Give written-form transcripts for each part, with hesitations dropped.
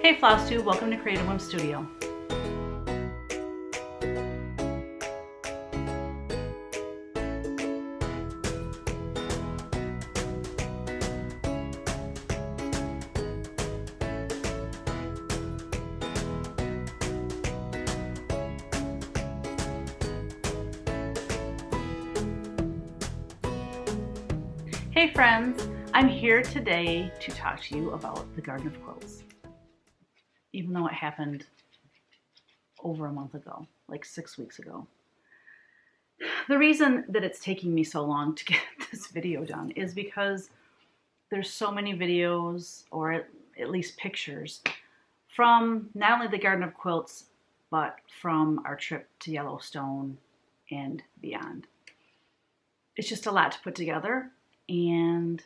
Hey Flosstube, welcome to Cricklewood Studio. Hey friends, I'm here today to talk to you about the Garden of Quilts. Even though it happened over a month ago, like 6 weeks ago. The reason that it's taking me so long to get this video done is because there's so many videos, or at least pictures, from not only the Garden of Quilts, but from our trip to Yellowstone and beyond. It's just a lot to put together. And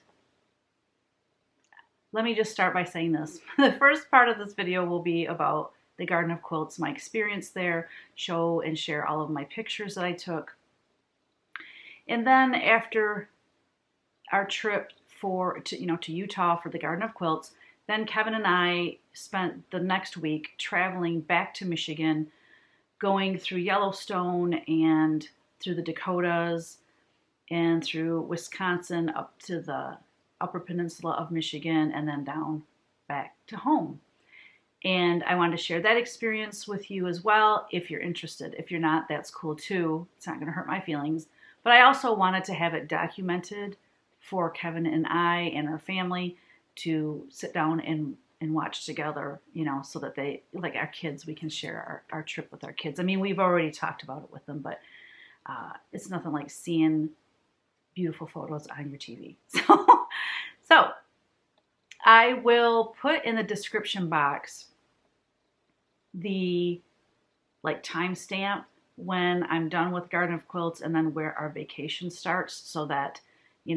let me just start by saying this. The first part of this video will be about the Garden of Quilts, my experience there, show and share all of my pictures that I took. And then after our trip to Utah for the Garden of Quilts, then Kevin and I spent the next week traveling back to Michigan, going through Yellowstone and through the Dakotas, and through Wisconsin up to the Upper Peninsula of Michigan, and then down back to home. And I wanted to share that experience with you as well if you're interested. If you're not, that's cool too. It's not going to hurt my feelings. But I also wanted to have it documented for Kevin and I and our family to sit down and watch together, so that they, like our kids, we can share our trip with our kids. I mean, we've already talked about it with them, but it's nothing like seeing beautiful photos on your TV. So I will put in the description box the timestamp when I'm done with Garden of Quilts and then where our vacation starts, so that you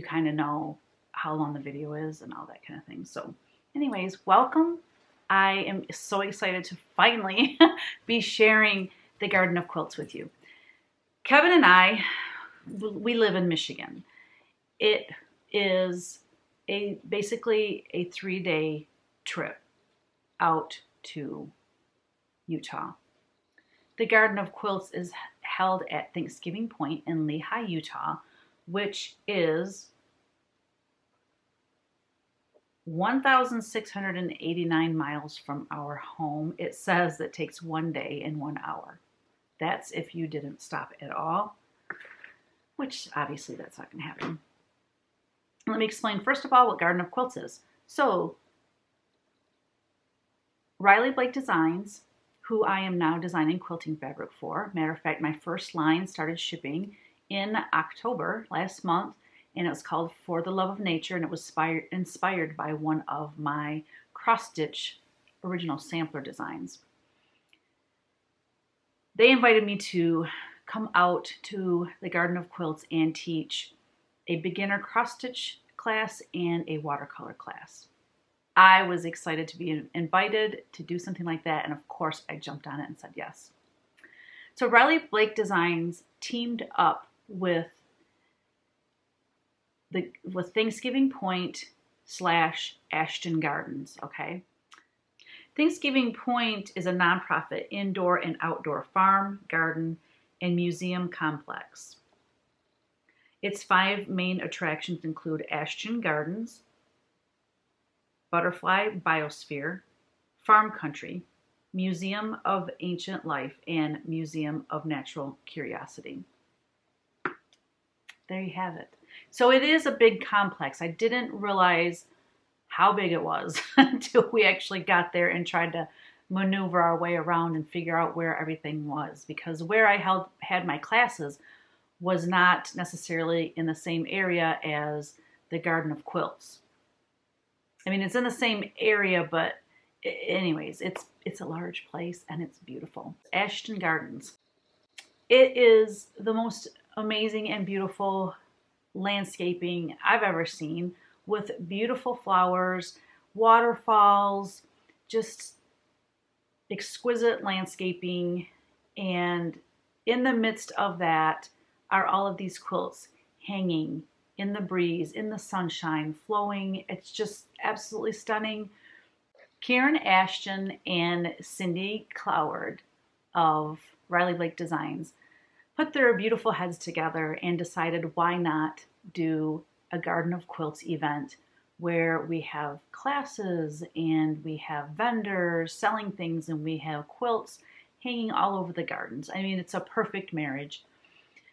kind of know how long the video is and all that kind of thing. So anyways, welcome. I am so excited to finally be sharing the Garden of Quilts with you. Kevin and I, we live in Michigan. It is basically a 3-day trip out to Utah. The Garden of Quilts is held at Thanksgiving Point in Lehi, Utah, which is 1,689 miles from our home. It says it takes 1 day and 1 hour. That's if you didn't stop at all, which obviously that's not going to happen. Let me explain first of all what Garden of Quilts is. So, Riley Blake Designs, who I am now designing quilting fabric for. Matter of fact, my first line started shipping in October last month, and it was called For the Love of Nature, and it was inspired by one of my cross-stitch original sampler designs. They invited me to come out to the Garden of Quilts and teach a beginner cross-stitch class and a watercolor class. I was excited to be invited to do something like that, and of course I jumped on it and said yes. So Riley Blake Designs teamed up with Thanksgiving Point / Ashton Gardens, okay? Thanksgiving Point is a nonprofit indoor and outdoor farm, garden, and museum complex. Its 5 main attractions include Ashton Gardens, Butterfly Biosphere, Farm Country, Museum of Ancient Life, and Museum of Natural Curiosity. There you have it. So it is a big complex. I didn't realize how big it was until we actually got there and tried to maneuver our way around and figure out where everything was, because where I had my classes was not necessarily in the same area as the Garden of Quilts. I mean, it's in the same area, but anyways, it's a large place and it's beautiful. Ashton Gardens. It is the most amazing and beautiful landscaping I've ever seen, with beautiful flowers, waterfalls, just exquisite landscaping, and in the midst of that are all of these quilts hanging in the breeze, in the sunshine, flowing. It's just absolutely stunning. Karen Ashton and Cindy Cloward of Riley Blake Designs put their beautiful heads together and decided why not do a Garden of Quilts event where we have classes and we have vendors selling things and we have quilts hanging all over the gardens. I mean, it's a perfect marriage.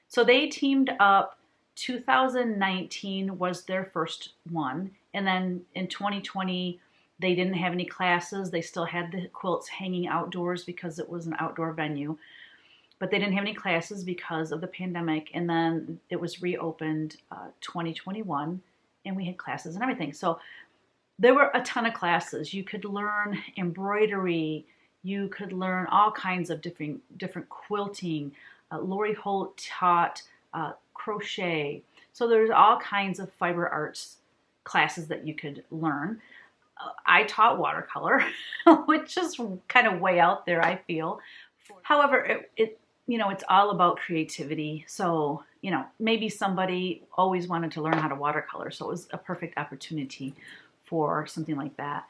So they teamed up. 2019 was their first one, and then in 2020 they didn't have any classes. They still had the quilts hanging outdoors because it was an outdoor venue, but they didn't have any classes because of the pandemic. And then it was reopened 2021, and we had classes and everything. So there were a ton of classes. You could learn embroidery, you could learn all kinds of different quilting. Lori Holt taught crochet. So there's all kinds of fiber arts classes that you could learn. I taught watercolor, which is kind of way out there, I feel. However, it's all about creativity. So, maybe somebody always wanted to learn how to watercolor. So it was a perfect opportunity for something like that.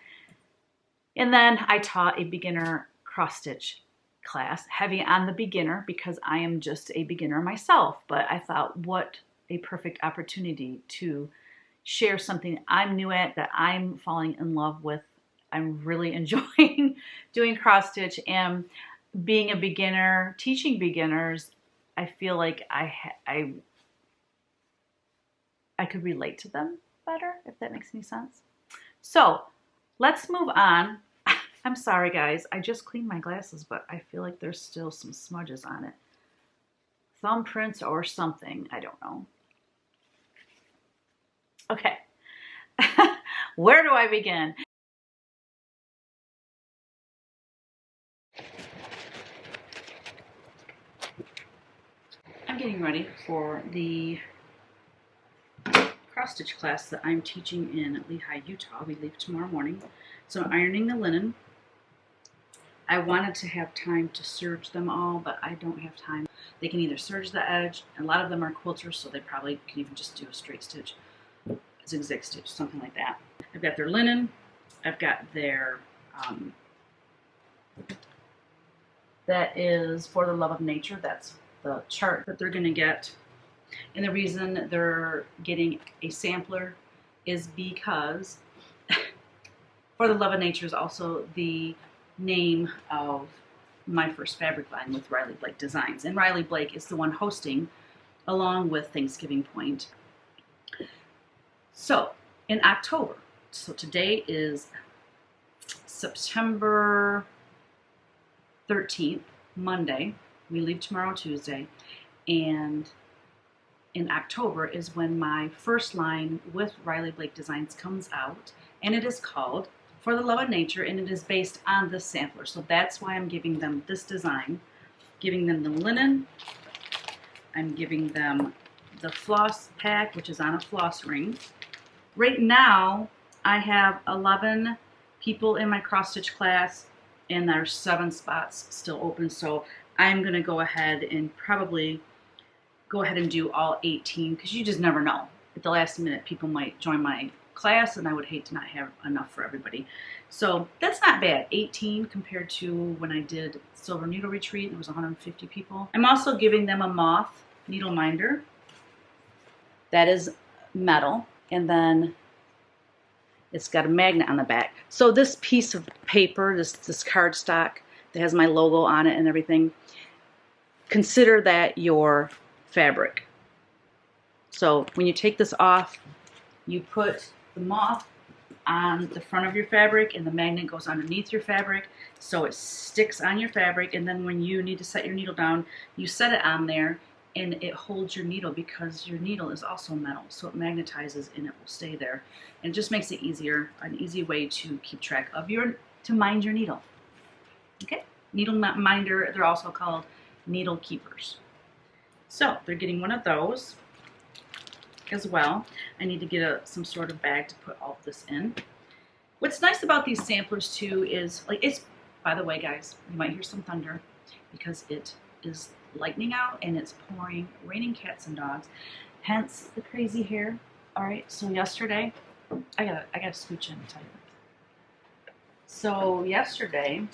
And then I taught a beginner cross stitch class, heavy on the beginner because I am just a beginner myself. But I thought, what a perfect opportunity to share something I'm new at, that I'm falling in love with. I'm really enjoying doing cross stitch, and being a beginner, teaching beginners, I feel like I could relate to them better, if that makes any sense. So let's move on. I'm sorry, guys. I just cleaned my glasses, but I feel like there's still some smudges on it. Thumbprints or something. I don't know. Okay. Where do I begin? I'm getting ready for the cross-stitch class that I'm teaching in Lehigh, Utah. We leave tomorrow morning. So I'm ironing the linen. I wanted to have time to serge them all, but I don't have time. They can either serge the edge, and a lot of them are quilters, so they probably can even just do a straight stitch, zigzag stitch, something like that. I've got their linen. I've got their, that is For the Love of Nature. That's the chart that they're gonna get. And the reason they're getting a sampler is because For the Love of Nature is also the name of my first fabric line with Riley Blake Designs. And Riley Blake is the one hosting along with Thanksgiving Point. So in October, so today is September 13th, Monday. We leave tomorrow, Tuesday. And in October is when my first line with Riley Blake Designs comes out. And it is called For the Love of Nature, and it is based on this sampler. So that's why I'm giving them this design, giving them the linen. I'm giving them the floss pack, which is on a floss ring. Right now, I have 11 people in my cross-stitch class, and there's 7 spots still open. So I'm gonna go ahead and probably go ahead and do all 18, because you just never know. At the last minute, people might join my class, and I would hate to not have enough for everybody. So that's not bad. 18 compared to when I did Silver Needle Retreat, it was 150 people. I'm also giving them a moth needle minder. That is metal, and then it's got a magnet on the back. So this piece of paper, this cardstock that has my logo on it and everything, consider that your fabric. So when you take this off, you put the moth on the front of your fabric, and the magnet goes underneath your fabric, so it sticks on your fabric. And then when you need to set your needle down, you set it on there, and it holds your needle because your needle is also metal, so it magnetizes and it will stay there. And it just makes it easier, an easy way to keep track of to mind your needle. Okay, needle minder. They're also called needle keepers. So they're getting one of those as well. I need to get some sort of bag to put all of this in. What's nice about these samplers too is, by the way guys, you might hear some thunder because it is lightning out and it's pouring, raining cats and dogs, hence the crazy hair. All right, so yesterday, I gotta scooch in and tell you. So yesterday,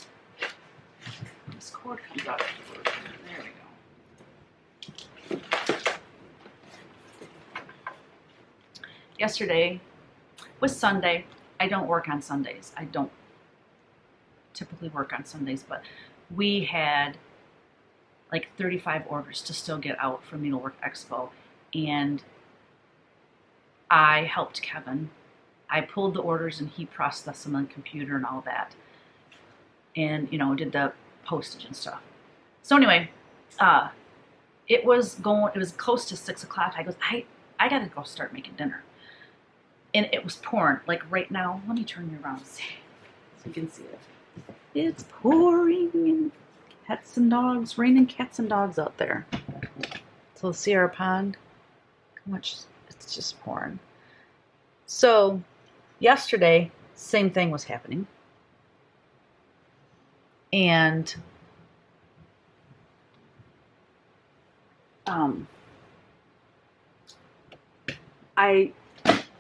this cord comes out. There we go. Yesterday was Sunday. I don't work on Sundays. I don't typically work on Sundays, but we had like 35 orders to still get out from Needlework Expo, and I helped Kevin. I pulled the orders and he processed them on the computer and all that, and you know, did the postage and stuff. So anyway, it was close to 6 o'clock. I goes, I gotta go start making dinner, and it was pouring like right now. Let me turn you around so you can see it. It's pouring and cats and dogs, raining cats and dogs out there. So see our pond, how much it's just pouring. So yesterday, same thing was happening. And I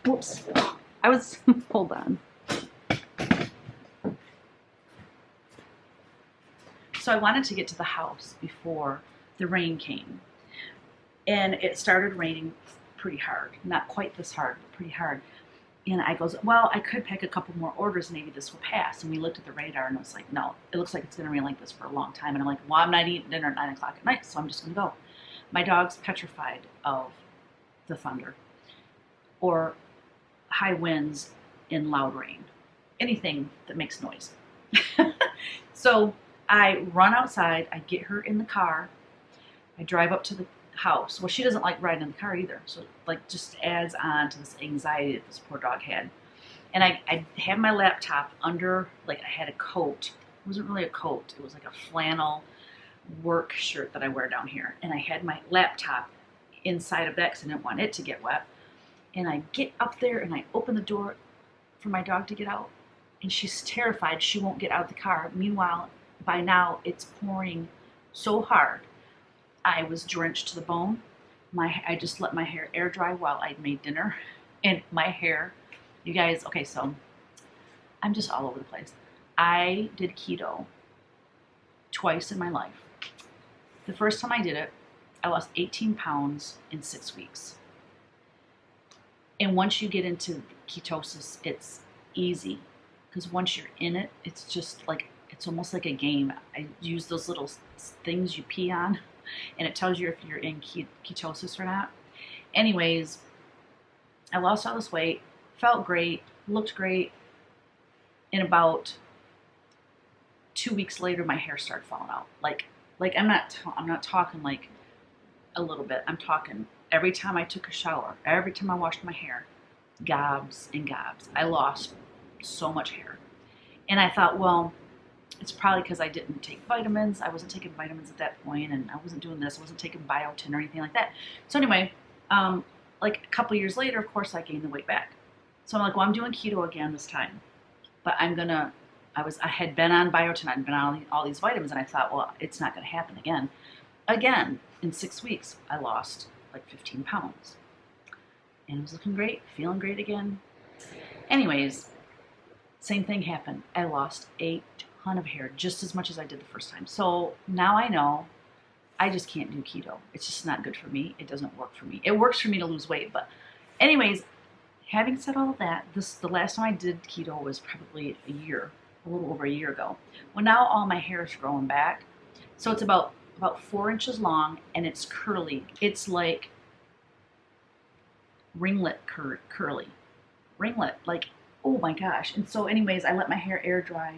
was, hold on. So I wanted to get to the house before the rain came. And it started raining pretty hard. Not quite this hard, but pretty hard. And I goes, well, I could pick a couple more orders, maybe this will pass. And we looked at the radar and it was like, no, it looks like it's gonna rain like this for a long time. And I'm like, well, I'm not eating dinner at 9 o'clock at night, so I'm just gonna go. My dog's petrified of the thunder or high winds and loud rain. Anything that makes noise. So I run outside, I get her in the car, I drive up to the house. Well, she doesn't like riding in the car either, so like just adds on to this anxiety that this poor dog had. And I had my laptop under, like I had a coat. It wasn't really a coat, it was like a flannel work shirt that I wear down here. And I had my laptop inside of that because I didn't want it to get wet. And I get up there and I open the door for my dog to get out, and she's terrified she won't get out of the car. Meanwhile, by now it's pouring so hard. I was drenched to the bone. I just let my hair air dry while I made dinner. And my hair, you guys, okay, so I'm just all over the place. I did keto twice in my life. The first time I did it, I lost 18 pounds in 6 weeks. And once you get into ketosis, it's easy. Because once you're in it, it's just like, it's almost like a game. I use those little things you pee on, and it tells you if you're in ketosis or not. Anyways, I lost all this weight, felt great, looked great. And about 2 weeks later, my hair started falling out. Like I'm not talking like a little bit. I'm talking every time I took a shower, every time I washed my hair, gobs and gobs. I lost so much hair. And I thought, well, it's probably because I didn't take vitamins. I wasn't taking vitamins at that point, and I wasn't doing this. I wasn't taking biotin or anything like that. So anyway, like a couple years later, of course, I gained the weight back. So I'm like, well, I'm doing keto again this time. But I had been on biotin, I'd been on all these vitamins, and I thought, well, it's not going to happen again. Again, in 6 weeks, I lost like 15 pounds. And it was looking great, feeling great again. Anyways, same thing happened. I lost a ton of hair, just as much as I did the first time. So now I know I just can't do keto. It's just not good for me. It doesn't work for me. It works for me to lose weight, but anyways, having said all of that, the last time I did keto was probably a little over a year ago. Well, now all my hair is growing back. So it's about 4 inches long, and it's curly. It's like ringlet curly. Ringlet, like, oh my gosh. And so anyways, I let my hair air dry,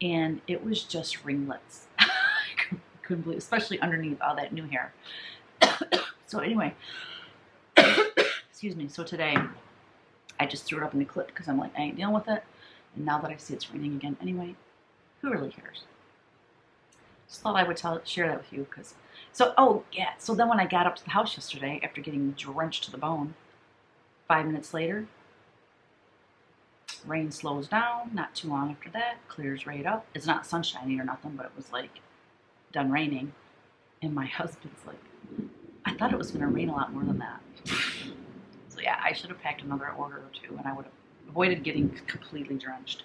and it was just ringlets. I couldn't believe, especially underneath all that new hair. So anyway, excuse me. So today, I just threw it up in the clip because I'm like, I ain't dealing with it. And now that I see it's raining again anyway, who really cares? Just thought I would share that with you because, so then when I got up to the house yesterday after getting drenched to the bone, 5 minutes later, rain slows down. Not too long after that, clears right up. It's not sunshiny or nothing, but it was like done raining. And my husband's like, I thought it was going to rain a lot more than that. So yeah, I should have packed another order or two, and I would have avoided getting completely drenched.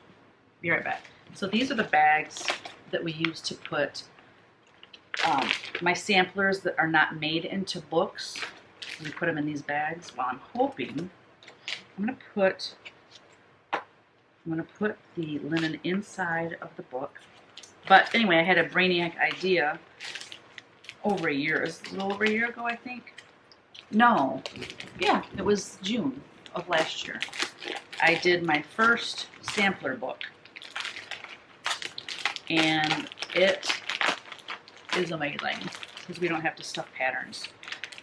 Be right back. So these are the bags that we use to put my samplers that are not made into books. We put them in these bags. Well, I'm hoping I'm gonna put the linen inside of the book. But anyway, I had a brainiac idea over a year. Is it a little over a year ago, I think? No. Yeah, it was June of last year. I did my first sampler book. And it is amazing because we don't have to stuff patterns.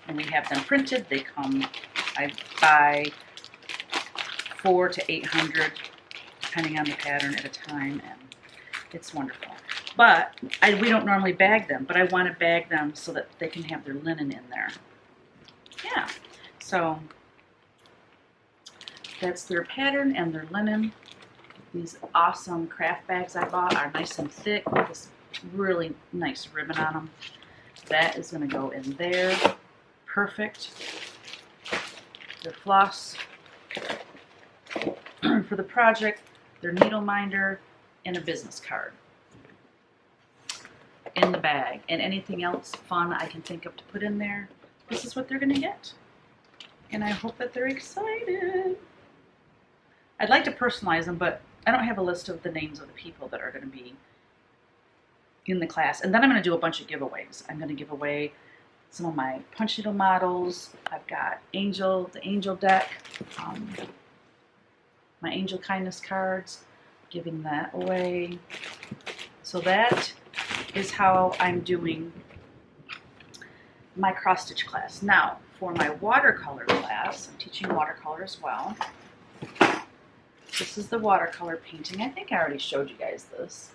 And we have them printed. They come, I buy 400 to 800 depending on the pattern at a time, and it's wonderful. But we don't normally bag them, but I want to bag them so that they can have their linen in there. Yeah, so that's their pattern and their linen. These awesome craft bags I bought are nice and thick with this really nice ribbon on them. That is going to go in there. Perfect. Their floss for the project, their needle minder, and a business card in the bag. And anything else fun I can think of to put in there, this is what they're going to get. And I hope that they're excited. I'd like to personalize them, but I don't have a list of the names of the people that are going to be in the class. And then I'm going to do a bunch of giveaways. I'm going to give away some of my punch needle models. I've got the Angel deck, my Angel Kindness cards, giving that away. So that is how I'm doing my cross stitch class. Now, for my watercolor class, I'm teaching watercolor as well. This is the watercolor painting. I think I already showed you guys this.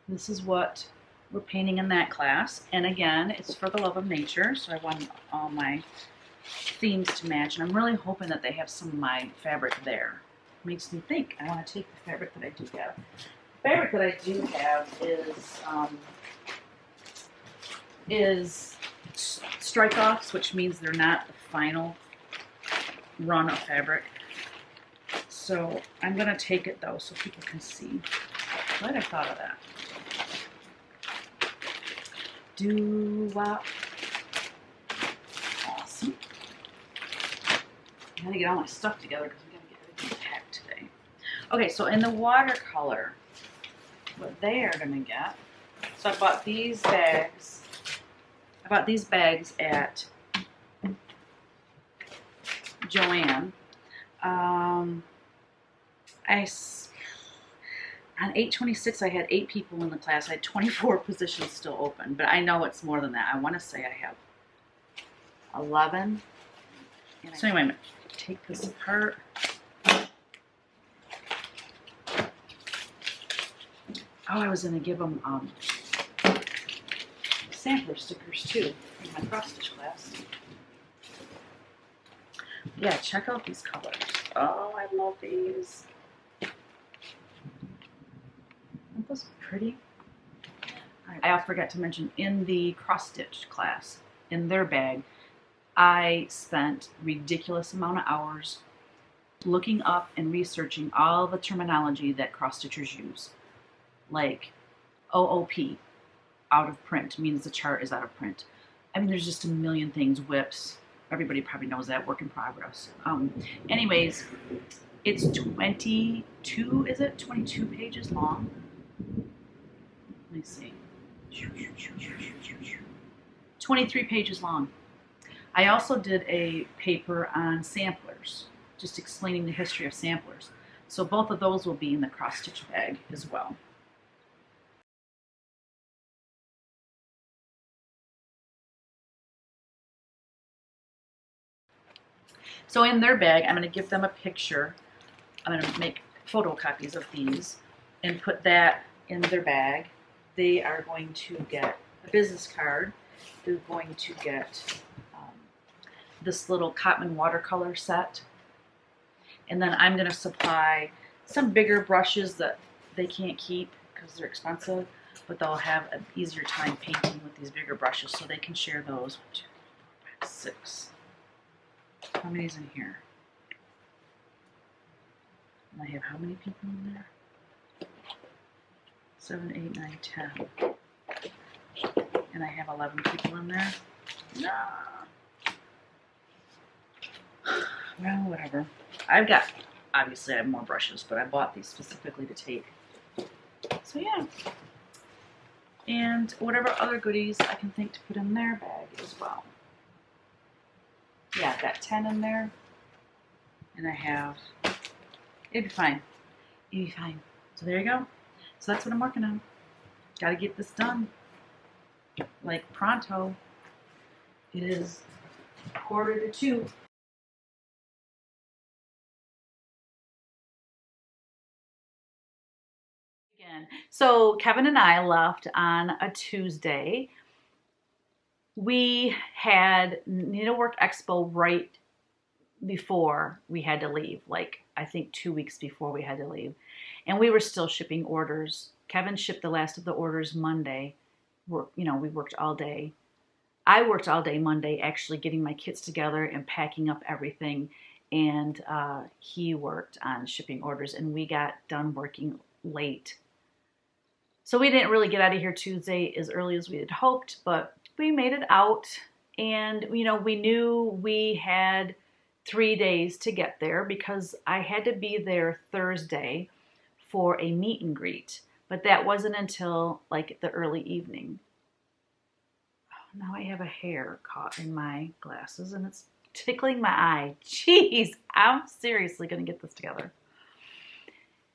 This is what we're painting in that class. And again, it's for the love of nature, so I want all my themes to match. And I'm really hoping that they have some of my fabric there. Makes me think I want to take the fabric that I do have. The fabric that I do have is strike-offs, which means they're not the final run of fabric. So I'm going to take it though so people can see. Glad I thought of that. Do-wop. Awesome. I gotta get all my stuff together because I'm gonna get everything packed today. Okay, so in the watercolor, what they are gonna get. So I bought these bags. I bought these bags at Joann. On 8/26, I had 8 people in the class. I had 24 positions still open, but I know it's more than that. I want to say I have 11. So anyway, I'm going to take this apart. Oh, I was going to give them sampler stickers too in my cross stitch class. Yeah, check out these colors. Oh, I love these. Aren't those pretty? I forgot to mention, in the cross stitch class, in their bag, I spent ridiculous amount of hours looking up and researching all the terminology that cross stitchers use. Like OOP, out of print, means the chart is out of print. I mean, there's just a million things. Whips, everybody probably knows that, work in progress. Anyways, it's 22, is it? 22 pages long. Let me see. 23 pages long. I also did a paper on samplers, just explaining the history of samplers. So both of those will be in the cross stitch bag as well. So in their bag, I'm going to give them a picture. I'm going to make photocopies of these and put that in their bag. They are going to get a business card. They're going to get this little Cotman watercolor set. And then I'm going to supply some bigger brushes that they can't keep because they're expensive, but they'll have an easier time painting with these bigger brushes, so they can share those. 1, 2, 3, 4, 5, 6. How many's in here? And I have how many people in there? 7, 8, 9, 10. And I have 11 people in there. No. Well, whatever. I've got, obviously I have more brushes, but I bought these specifically to take. So yeah. And whatever other goodies I can think to put in their bag as well. Yeah, I've got 10 in there. And I have, it'd be fine. It'd be fine. So there you go. So that's what I'm working on. Got to get this done. Like pronto. It is 1:45. Again. So Kevin and I left on a Tuesday. We had Needlework Expo right before we had to leave, like I think 2 weeks before we had to leave. And we were still shipping orders. Kevin shipped the last of the orders Monday. We worked all day. I worked all day Monday actually getting my kits together and packing up everything. And he worked on shipping orders, and we got done working late. So we didn't really get out of here Tuesday as early as we had hoped, but we made it out. And, we knew we had 3 days to get there because I had to be there Thursday for a meet and greet. But that wasn't until like the early evening. Oh, now I have a hair caught in my glasses and it's tickling my eye. Jeez, I'm seriously going to get this together.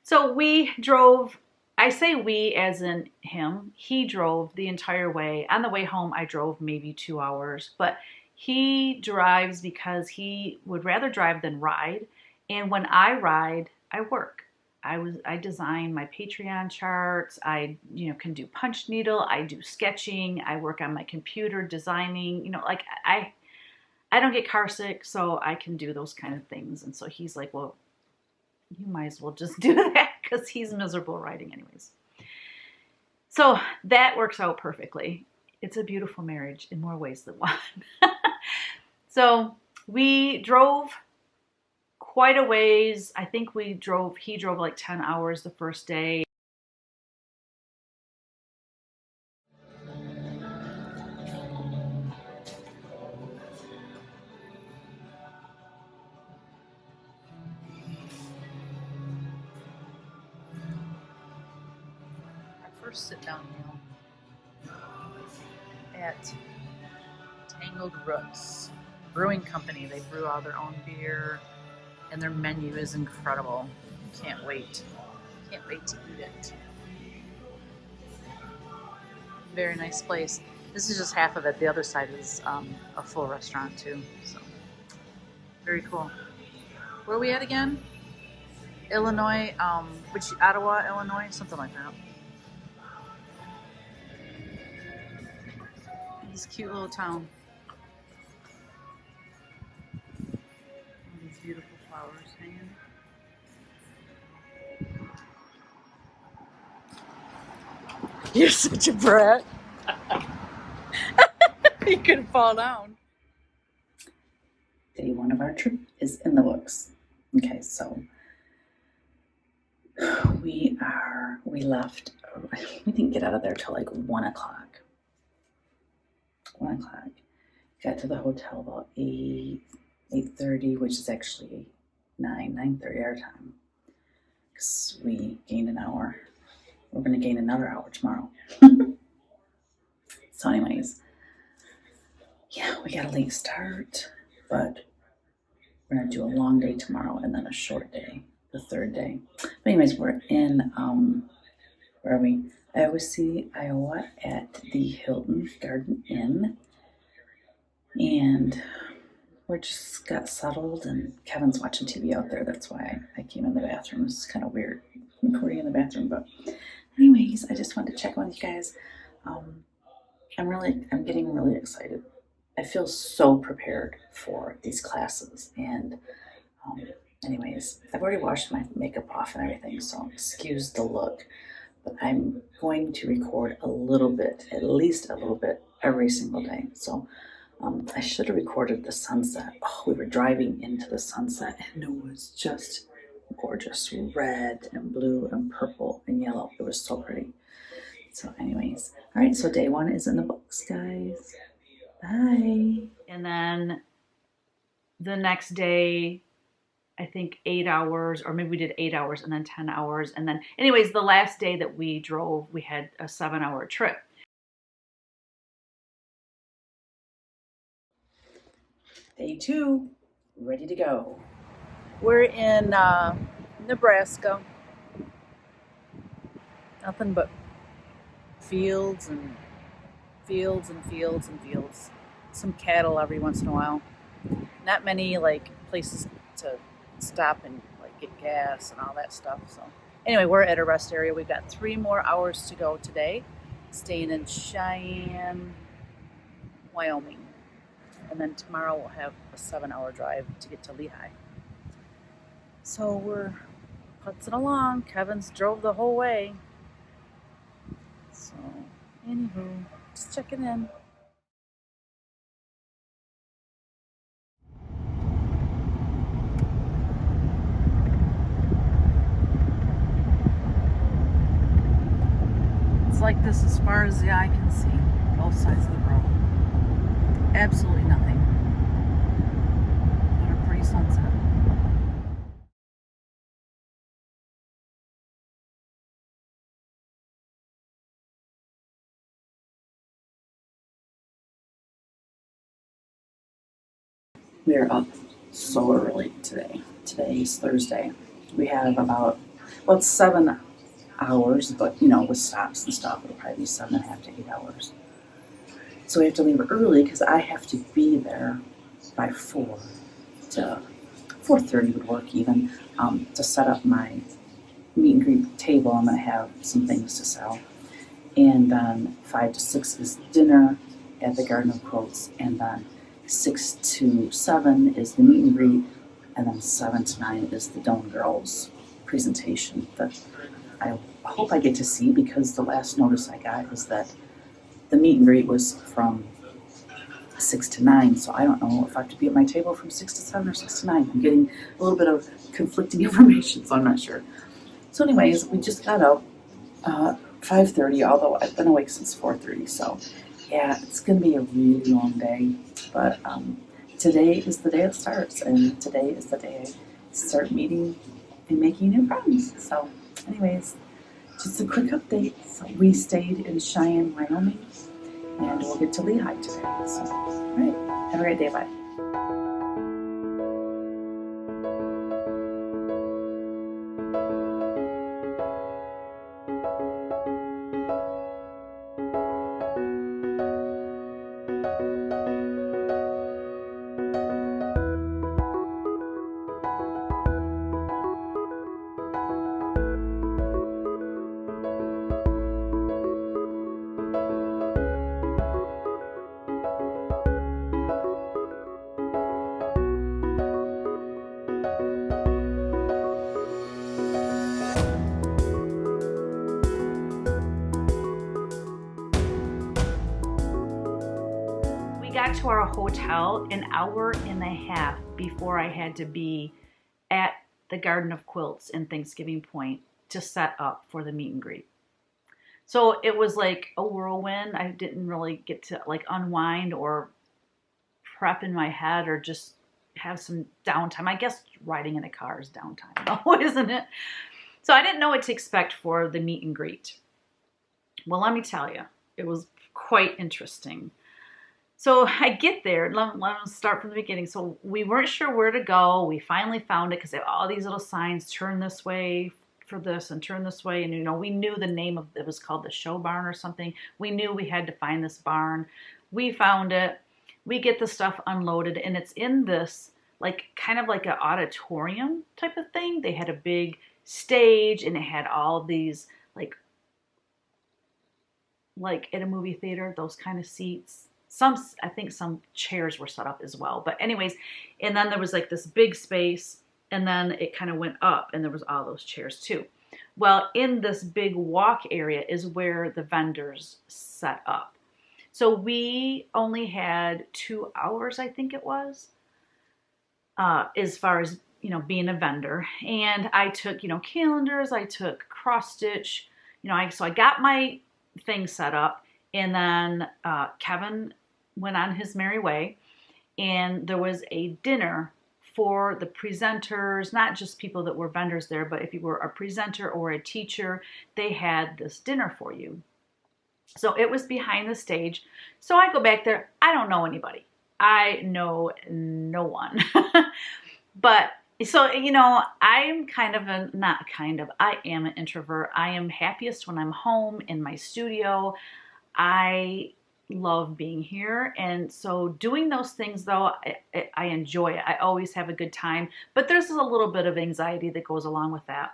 So we drove, I say we as in him, he drove the entire way. On the way home, I drove maybe 2 hours, but he drives because he would rather drive than ride. And when I ride, I work. I design my Patreon charts. I, can do punch needle. I do sketching. I work on my computer designing, I don't get car sick, so I can do those kind of things. And so he's like, well, you might as well just do that because he's miserable riding anyways. So that works out perfectly. It's a beautiful marriage in more ways than one. So we drove quite a ways. I think he drove like 10 hours the first day. Our first sit down meal at Tangled Roots Brewing Company. They brew all their own beer and their menu is incredible. Can't wait. Can't wait to eat it. Very nice place. This is just half of it. The other side is a full restaurant too. So very cool. Where are we at again? Illinois, Ottawa, Illinois, something like that. This cute little town. All these beautiful flowers hanging. You're such a brat. You could fall down. Day one of our trip is in the books. Okay, so we left, we didn't get out of there till like 1 o'clock. 1 o'clock. Got to the hotel about 8:30, which is actually 9:30 our time. Because we gained an hour. We're going to gain another hour tomorrow. So anyways, yeah, we got a late start, but we're going to do a long day tomorrow and then a short day, the third day. But anyways, we're in, where are we? Iowa City, Iowa at the Hilton Garden Inn. And we just got settled and Kevin's watching TV out there. That's why I came in the bathroom. It's kind of weird recording in the bathroom, but anyways, I just wanted to check on you guys. I'm getting really excited. I feel so prepared for these classes. And anyways, I've already washed my makeup off and everything, so excuse the look. But I'm going to record a little bit, at least a little bit, every single day. So I should have recorded the sunset. Oh, we were driving into the sunset and it was just gorgeous. Red and blue and purple and yellow. It was so pretty. So anyways, all right, so day 1 is in the books, guys. Bye. And then the next day, I think 8 hours, or maybe we did 8 hours and then 10 hours. And then anyways, the last day that we drove, we had a 7-hour trip. Day 2, ready to go. We're in Nebraska. Nothing but fields and fields and fields and fields. Some cattle every once in a while. Not many like places to stop and like get gas and all that stuff. So anyway, we're at a rest area. We've got 3 more hours to go today. Staying in Cheyenne, Wyoming. And then tomorrow we'll have a 7-hour drive to get to Lehigh. So we're putzing along. Kevin's drove the whole way. So, anywho, just checking in. It's like this as far as the eye can see, both sides of the road. Absolutely nothing. What a pretty sunset. We are up so early today. Today is Thursday. We have about 7 hours, but you know, with stops and stuff, it'll probably be 7.5 to 8 hours. So we have to leave early because I have to be there by 4 to 4:30 would work even, to set up my meet and greet table. I'm going to have some things to sell. And then 5 to 6 is dinner at the Garden of Quilts. And then 6 to 7 is the meet and greet. And then 7 to 9 is the Dome Girls presentation that I hope I get to see, because the last notice I got is that the meet and greet was from 6 to 9, so I don't know if I have to be at my table from 6 to 7 or 6 to 9. I'm getting a little bit of conflicting information, so I'm not sure. So anyways, we just got up 5:30, although I've been awake since 4:30, so yeah, it's going to be a really long day. But today is the day it starts, and today is the day I start meeting and making new friends. So anyways, just a quick update. So we stayed in Cheyenne, Wyoming, and we'll get to Lehigh today. So, all right, have a great day. Bye. Got to our hotel an hour and a half before I had to be at the Garden of Quilts in Thanksgiving Point to set up for the meet and greet. So it was like a whirlwind. I didn't really get to like unwind or prep in my head or just have some downtime. I guess riding in a car is downtime though, isn't it? So I didn't know what to expect for the meet and greet. Well, let me tell you, it was quite interesting. So I get there, let me start from the beginning. So we weren't sure where to go. We finally found it because they have all these little signs, turn this way for this and turn this way. And, you know, we knew the name of it was called the show barn or something. We knew we had to find this barn. We found it. We get the stuff unloaded, and it's in this, like, kind of like an auditorium type of thing. They had a big stage, and it had all these, like at a movie theater, those kind of seats. I think some chairs were set up as well. But anyways, and then there was like this big space, and then it kind of went up, and there was all those chairs too. Well, in this big walk area is where the vendors set up. So we only had 2 hours, I think it was, as far as, you know, being a vendor. And I took, you know, calendars, I took cross stitch, you know, so I got my thing set up, and then Kevin went on his merry way, and there was a dinner for the presenters, not just people that were vendors there, but if you were a presenter or a teacher, they had this dinner for you. So it was behind the stage. So I go back there. I don't know anybody. I know no one. But so, you know, I'm kind of a, not kind of, I am an introvert. I am happiest when I'm home in my studio. I love being here. And so doing those things, though, I enjoy it. I always have a good time. But there's a little bit of anxiety that goes along with that.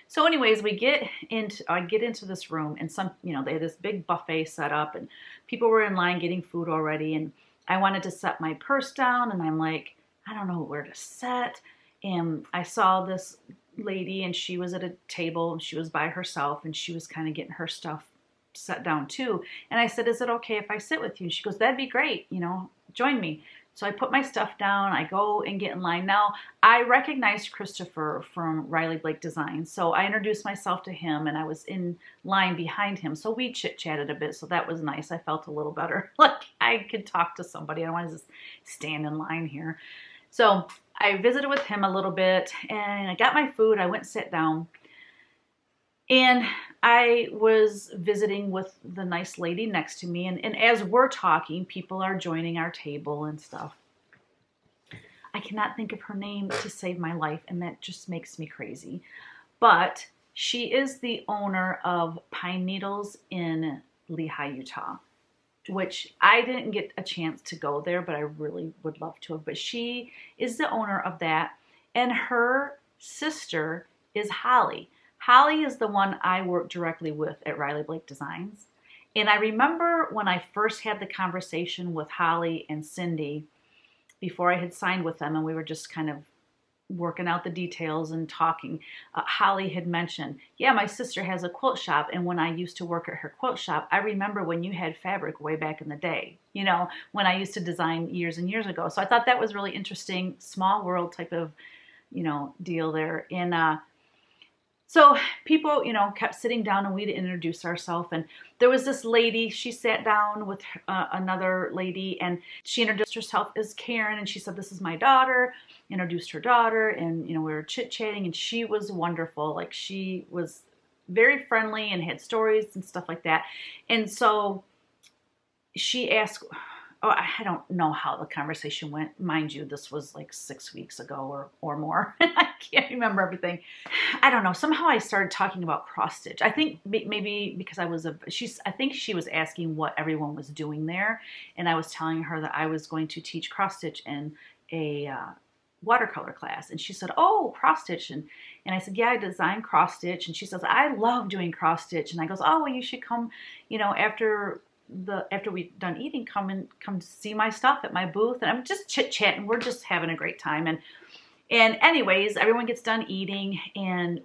So anyways, I get into this room, and you know, they had this big buffet set up, and people were in line getting food already, and I wanted to set my purse down, and I'm like, I don't know where to set. And I saw this lady, and she was at a table, and she was by herself, and she was kind of getting her stuff set down too. And I said, is it okay if I sit with you? And she goes, that'd be great, you know, join me. So I put my stuff down, I go and get in line. Now, I recognized Christopher from Riley Blake Designs, so I introduced myself to him, and I was in line behind him. So we chit-chatted a bit, so that was nice. I felt a little better, like I could talk to somebody. I don't want to just stand in line here. So I visited with him a little bit, and I got my food. I went and sat down, and I was visiting with the nice lady next to me, and as we're talking, people are joining our table and stuff. I cannot think of her name to save my life, and that just makes me crazy. But she is the owner of Pine Needles in Lehi, Utah, which I didn't get a chance to go there, but I really would love to have. But she is the owner of that, and her sister is Holly. Holly is the one I work directly with at Riley Blake Designs. And I remember when I first had the conversation with Holly and Cindy before I had signed with them, and we were just kind of working out the details and talking. Holly had mentioned, yeah, my sister has a quilt shop, and when I used to work at her quilt shop, I remember when you had fabric way back in the day, you know, when I used to design years and years ago. So I thought that was really interesting, small world type of, you know, deal there. And so people, you know, kept sitting down, and we'd introduce ourselves. And there was this lady, she sat down with another lady, and she introduced herself as Karen, and she said, this is my daughter, introduced her daughter, and, you know, we were chit-chatting, and she was wonderful. Like, she was very friendly and had stories and stuff like that. And so she asked, oh, I don't know how the conversation went. Mind you, this was like 6 weeks ago or more. I can't remember everything. I don't know. Somehow I started talking about cross stitch. I think maybe because I think she was asking what everyone was doing there. And I was telling her that I was going to teach cross stitch in a watercolor class. And she said, oh, cross stitch. And I said, yeah, I design cross stitch. And she says, I love doing cross stitch. And I goes, oh, well, you should come, you know, after we're done eating, come see my stuff at my booth. And I'm just chit-chatting. We're just having a great time. And anyways, everyone gets done eating, and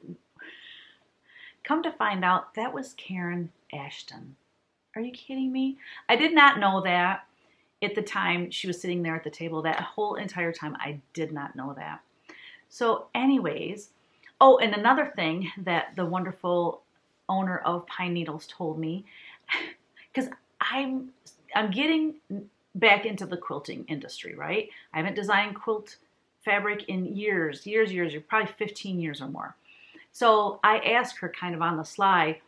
come to find out that was Karen Ashton. Are you kidding me? I did not know that at the time she was sitting there at the table. That whole entire time, I did not know that. So anyways, oh, and another thing that the wonderful owner of Pine Needles told me, because I'm getting back into the quilting industry, right? I haven't designed quilt fabric in years, probably 15 years or more. So I asked her kind of on the sly,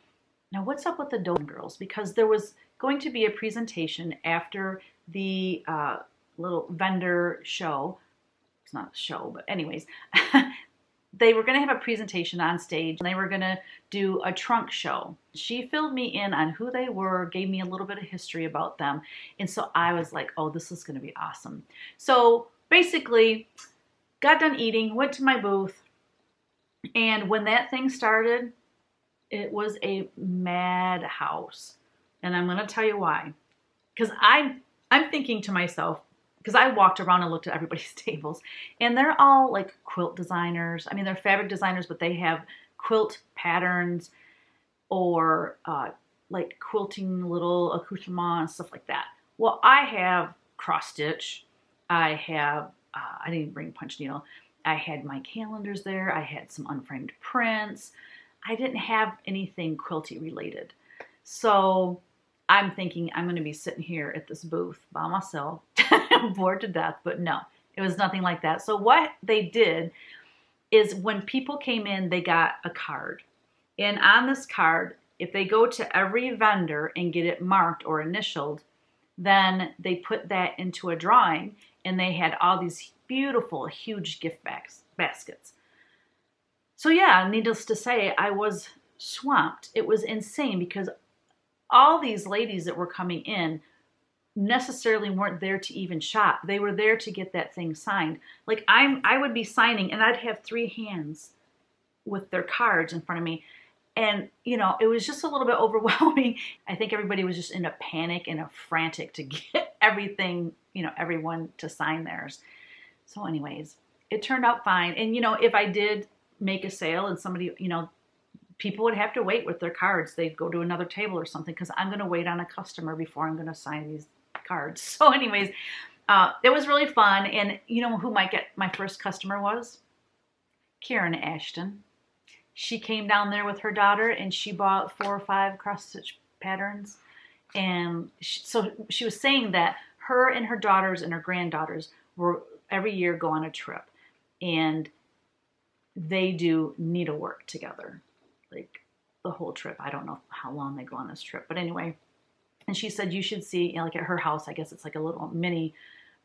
now what's up with the Doe girls? Because there was going to be a presentation after the little vendor show. It's not a show, but anyways, they were going to have a presentation on stage, and they were going to do a trunk show. She filled me in on who they were, gave me a little bit of history about them. And so I was like, oh, this is going to be awesome. So basically, got done eating, went to my booth, and when that thing started, it was a madhouse. And I'm going to tell you why. Because I'm thinking to myself, because I walked around and looked at everybody's tables, and they're all like quilt designers. I mean, they're fabric designers, but they have quilt patterns or like quilting little accoutrements and stuff like that. Well, I have cross stitch. I have, I didn't bring punch needle. I had my calendars there. I had some unframed prints. I didn't have anything quilty related. So I'm thinking I'm going to be sitting here at this booth by myself, bored to death, but no, it was nothing like that. So what they did is when people came in, they got a card. And on this card, if they go to every vendor and get it marked or initialed, then they put that into a drawing, and they had all these beautiful, huge gift baskets. So yeah, needless to say, I was swamped. It was insane because all these ladies that were coming in necessarily weren't there to even shop. They were there to get that thing signed. Like I would be signing and I'd have 3 hands with their cards in front of me. And, you know, it was just a little bit overwhelming. I think everybody was just in a panic and a frantic to get everything, you know, everyone to sign theirs. So anyways, it turned out fine. And, you know, if I did make a sale and somebody, you know, people would have to wait with their cards. They'd go to another table or something because I'm going to wait on a customer before I'm going to sign these cards. So anyways, it was really fun. And you know who my first customer was? Karen Ashton. She came down there with her daughter and she bought 4 or 5 cross stitch patterns. And so she was saying that her and her daughters and her granddaughters were every year go on a trip, and they do needlework together, like the whole trip. I don't know how long they go on this trip, but anyway. And she said you should see, you know, like at her house, I guess it's like a little mini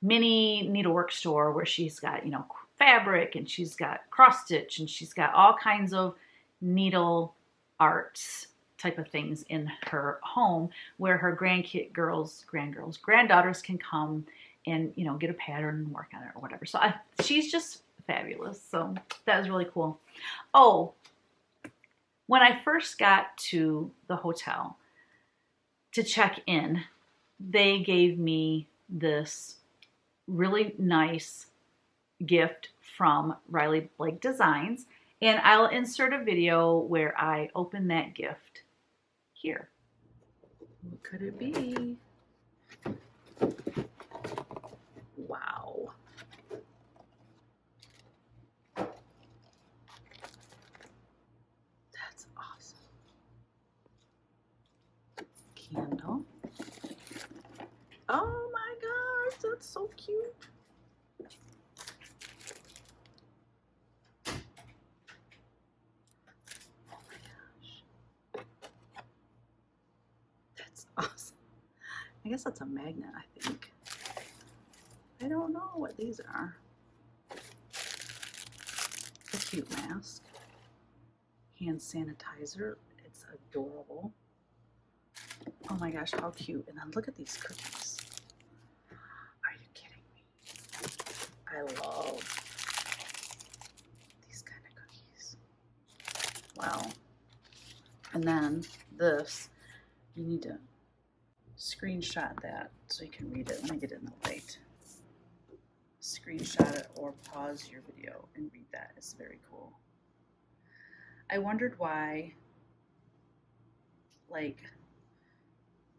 needlework store where she's got, you know, fabric and she's got cross stitch and she's got all kinds of needle arts type of things in her home where her granddaughters can come and, you know, get a pattern and work on it or whatever. So she's just fabulous. So that was really cool. Oh, when I first got to the hotel to check in, they gave me this really nice gift from Riley Blake Designs, and I'll insert a video where I open that gift here. What could it be? Wow. That's awesome. Candle. Oh my gosh, that's so cute. Oh my gosh. That's awesome. I guess that's a magnet, I think. I don't know what these are. A cute mask. Hand sanitizer. It's adorable. Oh my gosh, how cute. And then look at these cookies. Are you kidding me? I love these kind of cookies. Wow. And then this, you need to screenshot that so you can read it. Let me get it in the light. Screenshot it or pause your video and read that. It's very cool. I wondered why, like,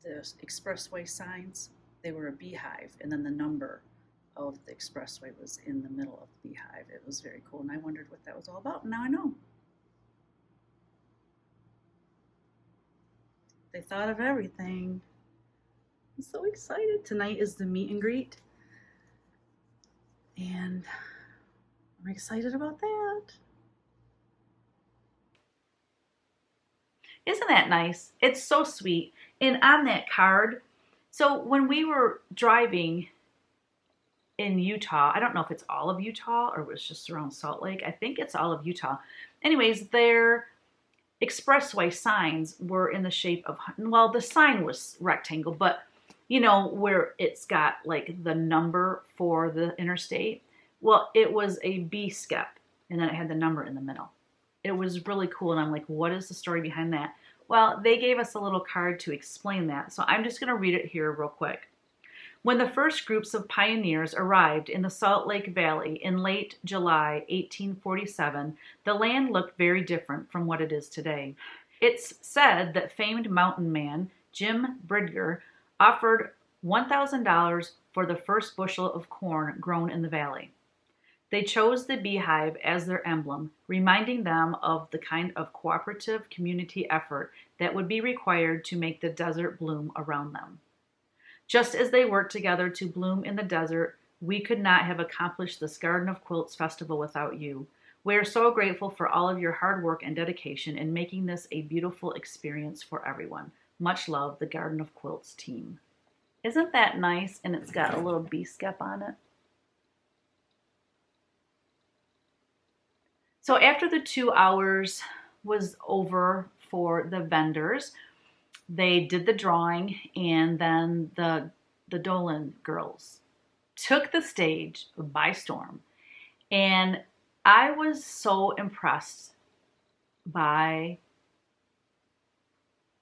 the expressway signs, they were a beehive, and then the number of the expressway was in the middle of the beehive. It was very cool, and I wondered what that was all about. Now I know. They thought of everything. I'm so excited. Tonight is the meet and greet, and I'm excited about that. Isn't that nice? It's so sweet. And on that card, so when we were driving in Utah, I don't know if it's all of Utah or it was just around Salt Lake. I think it's all of Utah. Anyways, their expressway signs were in the shape of, well, the sign was rectangle, but you know, where it's got like the number for the interstate. Well, it was a B skep, and then it had the number in the middle. It was really cool, and I'm like, what is the story behind that? Well, they gave us a little card to explain that, so I'm just going to read it here real quick. When the first groups of pioneers arrived in the Salt Lake Valley in late July 1847, the land looked very different from what it is today. It's said that famed mountain man Jim Bridger offered $1,000 for the first bushel of corn grown in the valley. They chose the beehive as their emblem, reminding them of the kind of cooperative community effort that would be required to make the desert bloom around them. Just as they worked together to bloom in the desert, we could not have accomplished this Garden of Quilts festival without you. We are so grateful for all of your hard work and dedication in making this a beautiful experience for everyone. Much love, the Garden of Quilts team. Isn't that nice? And it's got a little bee skep on it. So after the 2 hours was over for the vendors, they did the drawing, and then the Dolan girls took the stage by storm. And I was so impressed by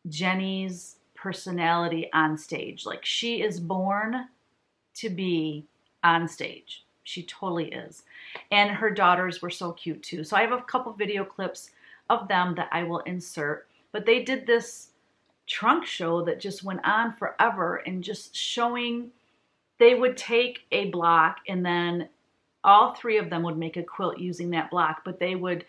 Jenny's personality on stage. Like, she is born to be on stage. She totally is. And her daughters were so cute too. So I have a couple video clips of them that I will insert. But they did this trunk show that just went on forever, and just showing, they would take a block and then all three of them would make a quilt using that block, but they would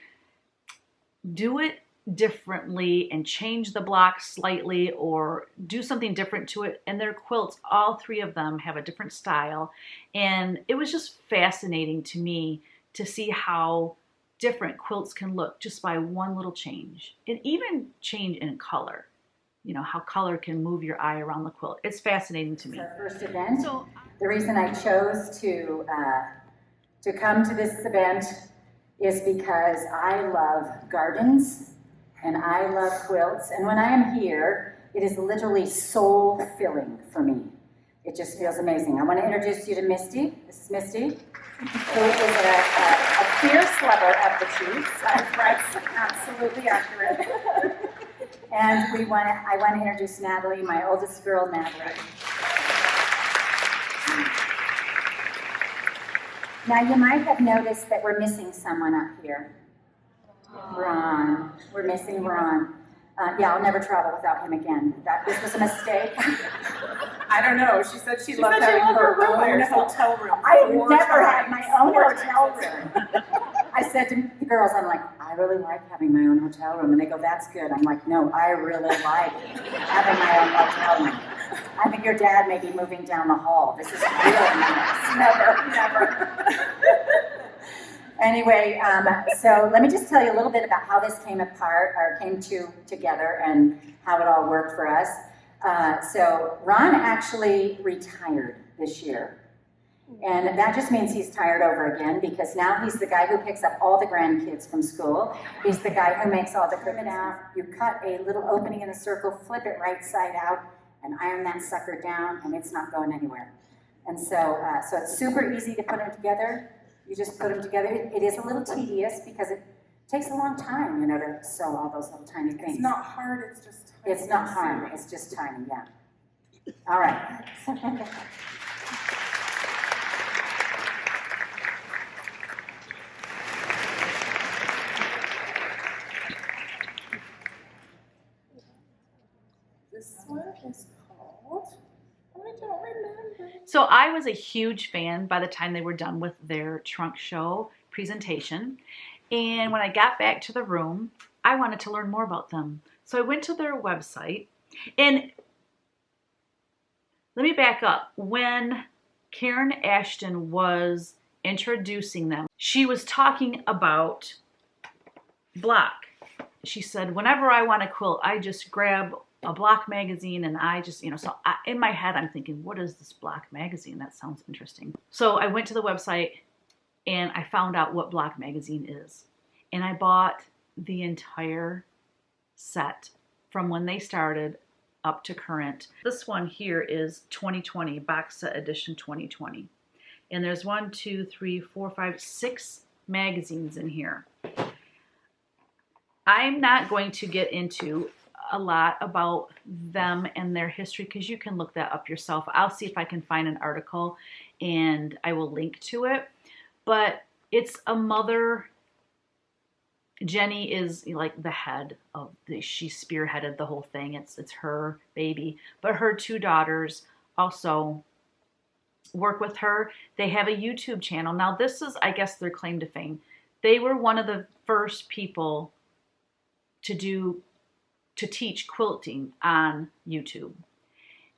do it differently and change the block slightly or do something different to it. And their quilts, all three of them have a different style. And it was just fascinating to me to see how different quilts can look just by one little change, and even change in color. You know, how color can move your eye around the quilt. It's fascinating to me. Our first event. So the reason I chose to come to this event is because I love gardens and I love quilts. And when I am here, it is literally soul-filling for me. It just feels amazing. I want to introduce you to Misty. This is Misty, who is a fierce lover of the Chiefs. That's absolutely accurate. And I want to introduce Natalie, my oldest girl, Natalie. Now, you might have noticed that we're missing someone up here. Ron. We're missing Ron. Yeah, I'll never travel without him again. This was a mistake. I don't know. She said she loved having her own hotel room. I've never had my own hotel room. I said to the girls, I'm like, I really like having my own hotel room. And they go, that's good. I'm like, no, I really like having my own hotel room. I think your dad may be moving down the hall. This is really nice. Never. Anyway, so let me just tell you a little bit about how this came together and how it all worked for us. So Ron actually retired this year. And that just means he's tired over again, because now he's the guy who picks up all the grandkids from school. He's the guy who makes all the equipment out. You cut a little opening in the circle, flip it right side out, and iron that sucker down, and it's not going anywhere. And so it's super easy to put them together. You just put them together. It is a little tedious because it takes a long time, you know, to sew all those little tiny things. It's not hard, it's just tiny. It's not hard, it's just tiny, yeah. All right. This one is called, I don't remember. So I was a huge fan by the time they were done with their trunk show presentation. And when I got back to the room, I wanted to learn more about them. So I went to their website, and let me back up. When Karen Ashton was introducing them, she was talking about block. She said, whenever I want to quilt, I just grab a block magazine and I just, in my head, I'm thinking, what is this block magazine? That sounds interesting. So I went to the website and I found out what block magazine is. And I bought the entire set from when they started up to current. This one here is 2020, box set edition 2020. And there's 1, 2, 3, 4, 5, 6 magazines in here. I'm not going to get into a lot about them and their history because you can look that up yourself. I'll see if I can find an article and I will link to it. But it's a mother Jenny is like the head of she spearheaded the whole thing. It's her baby, but her two daughters also work with her. They have a YouTube channel. Now this is, I guess, their claim to fame. They were one of the first people to teach quilting on YouTube.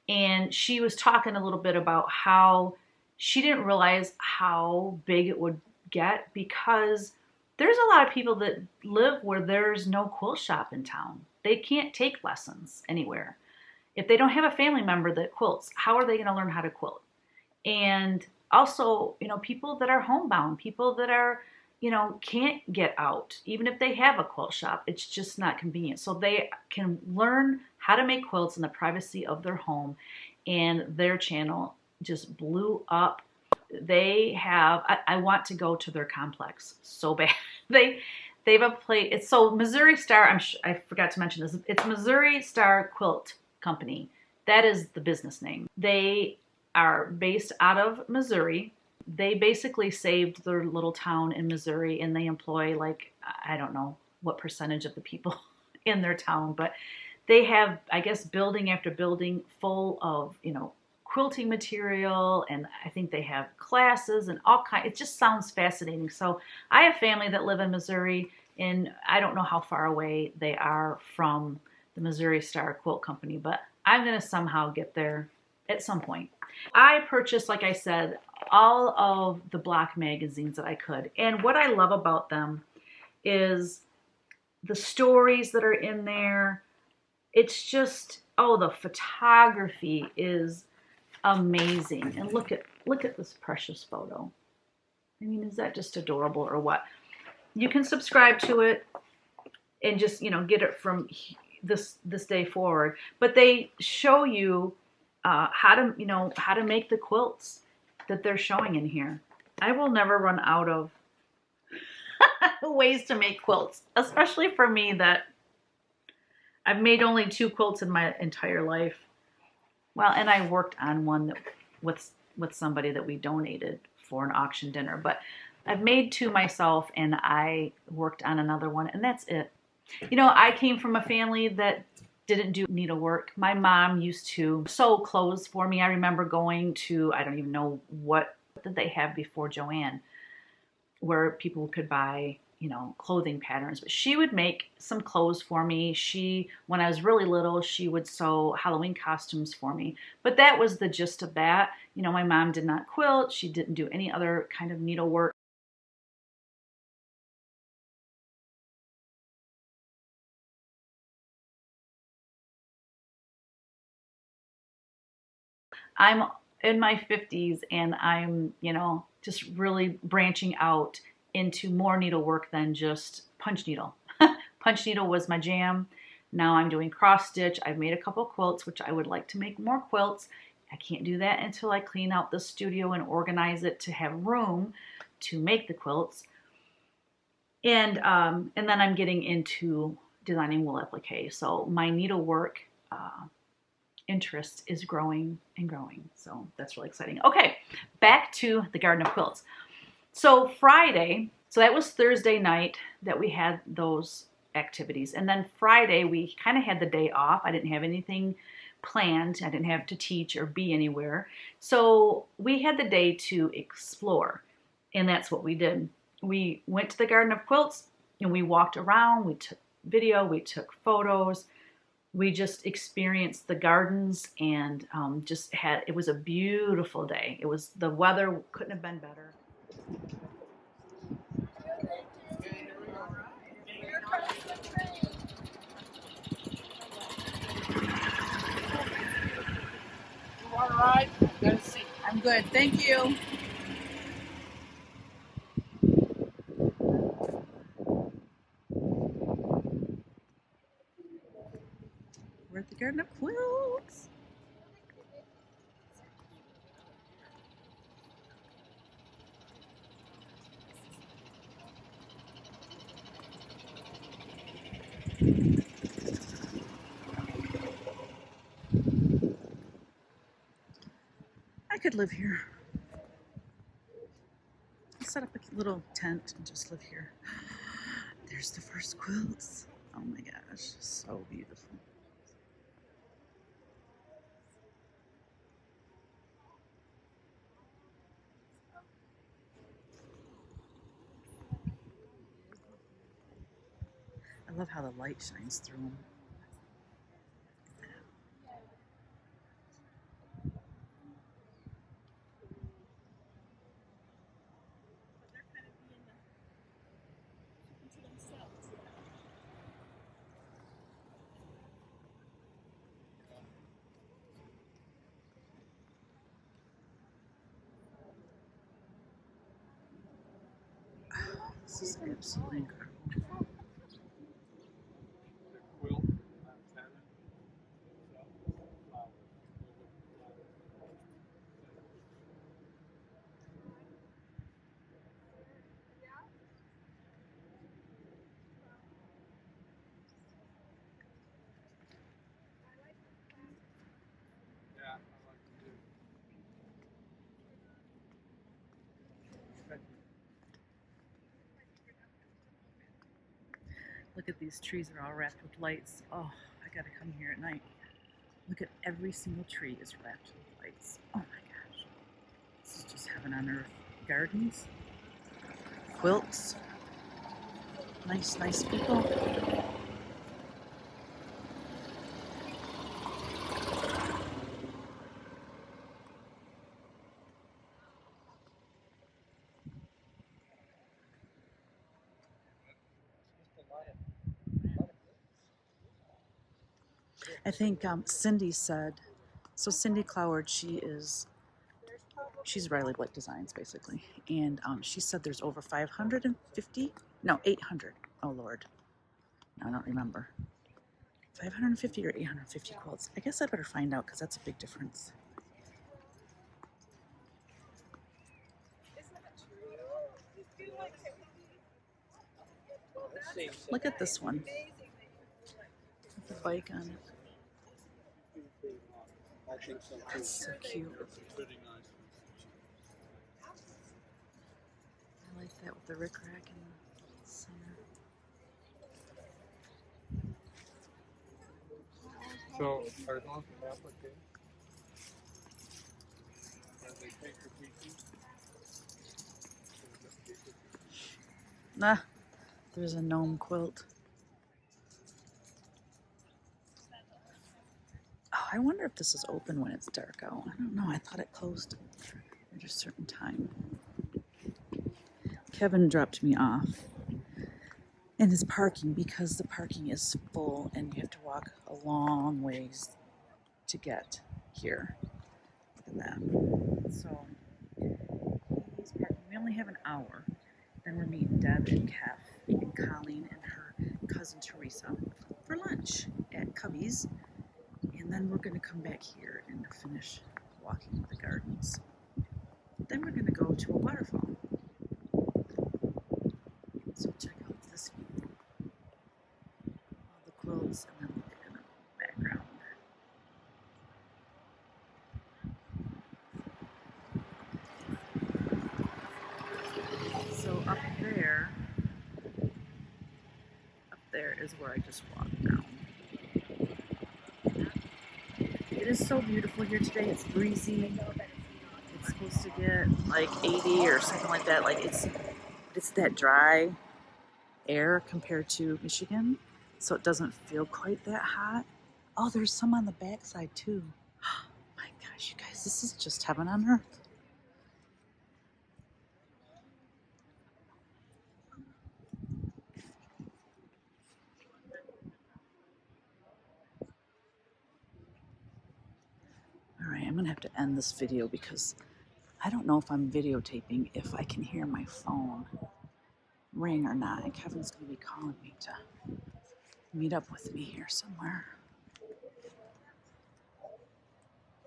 And she was talking a little bit about how she didn't realize how big it would get, because there's a lot of people that live where there's no quilt shop in town. They can't take lessons anywhere. If they don't have a family member that quilts, how are they going to learn how to quilt? And also, people that are homebound, people that are, can't get out, even if they have a quilt shop, it's just not convenient. So they can learn how to make quilts in the privacy of their home, and their channel just blew up. They have, I want to go to their complex so bad. They have a plate. It's so Missouri Star, I forgot to mention this. It's Missouri Star Quilt Company. That is the business name. They are based out of Missouri. They basically saved their little town in Missouri, and they employ, like, I don't know what percentage of the people in their town, but they have, I guess, building after building full of, quilting material, and I think they have classes and all kinds. It just sounds fascinating. So I have family that live in Missouri, and I don't know how far away they are from the Missouri Star Quilt Company, but I'm going to somehow get there at some point. I purchased, like I said, all of the block magazines that I could. And what I love about them is the stories that are in there. It's just, the photography is amazing. And look at this precious photo. I mean, is that just adorable or what? You can subscribe to it and just, get it from this day forward. But they show you how to make the quilts that they're showing in here. I will never run out of ways to make quilts, especially for me that I've made only 2 quilts in my entire life. Well, and I worked on one that with somebody that we donated for an auction dinner, but I've made 2 myself, and I worked on another one, and that's it. I came from a family that didn't do needlework. My mom used to sew clothes for me. I remember going to, I don't even know what did they have before Joanne, where people could buy, clothing patterns. But she would make some clothes for me. When I was really little, she would sew Halloween costumes for me. But that was the gist of that. My mom did not quilt. She didn't do any other kind of needlework. I'm in my 50s, and I'm, just really branching out into more needlework than just punch needle. Punch needle was my jam. Now I'm doing cross stitch. I've made a couple quilts, which I would like to make more quilts. I can't do that until I clean out the studio and organize it to have room to make the quilts. And then I'm getting into designing wool applique. So my needlework interest is growing and growing. So that's really exciting. Okay, back to the Garden of Quilts. So Friday, so that was Thursday night that we had those activities. And then Friday, we kind of had the day off. I didn't have anything planned. I didn't have to teach or be anywhere. So we had the day to explore. And that's what we did. We went to the Garden of Quilts, and we walked around. We took video. We took photos. We just experienced the gardens, and it was a beautiful day. The weather couldn't have been better. You all right? Let's see. I'm good, thank you. We're at the Garden of Quilts. I could live here. I'll set up a little tent and just live here. Here's the first quilts. Oh my gosh, so beautiful. I love how the light shines through them. This is absolutely incredible. Look at these trees are all wrapped with lights. Oh, I gotta come here at night. Look at every single tree is wrapped with lights. Oh my gosh. This is just heaven on earth. Gardens, quilts, nice people. I think Cindy said, so Cindy Cloward, she's Riley Blick Designs basically, and she said there's over 550, no 800, oh Lord, I don't remember, 550 or 850 quilts. I guess I better find out because that's a big difference. Look at this one with the bike on it. That's so cute. I like that with the rickrack in the center. So, are those applicants? Are they paper pieces? Nah, there's a gnome quilt. Oh, I wonder if this is open when it's dark out. I don't know. I thought it closed at a certain time. Kevin dropped me off in his parking because the parking is full and you have to walk a long ways to get here. Look at that. So he's parking. We only have an hour. Then we're meeting Deb and Keph and Colleen and her cousin Teresa for lunch at Cubby's. And then we're going to come back here and finish walking the gardens. Then we're going to go to a waterfall. So check out this view. All the quilts and then look in the background. So up there is where I just walked down. It is so beautiful here today. It's breezy. It's supposed to get like 80 or something like that. Like it's that dry air compared to Michigan, so it doesn't feel quite that hot. Oh, there's some on the backside too. Oh my gosh, you guys, this is just heaven on earth. Alright, I'm gonna have to end this video because I don't know if I'm videotaping, if I can hear my phone ring or not. And Kevin's gonna be calling me to meet up with me here somewhere.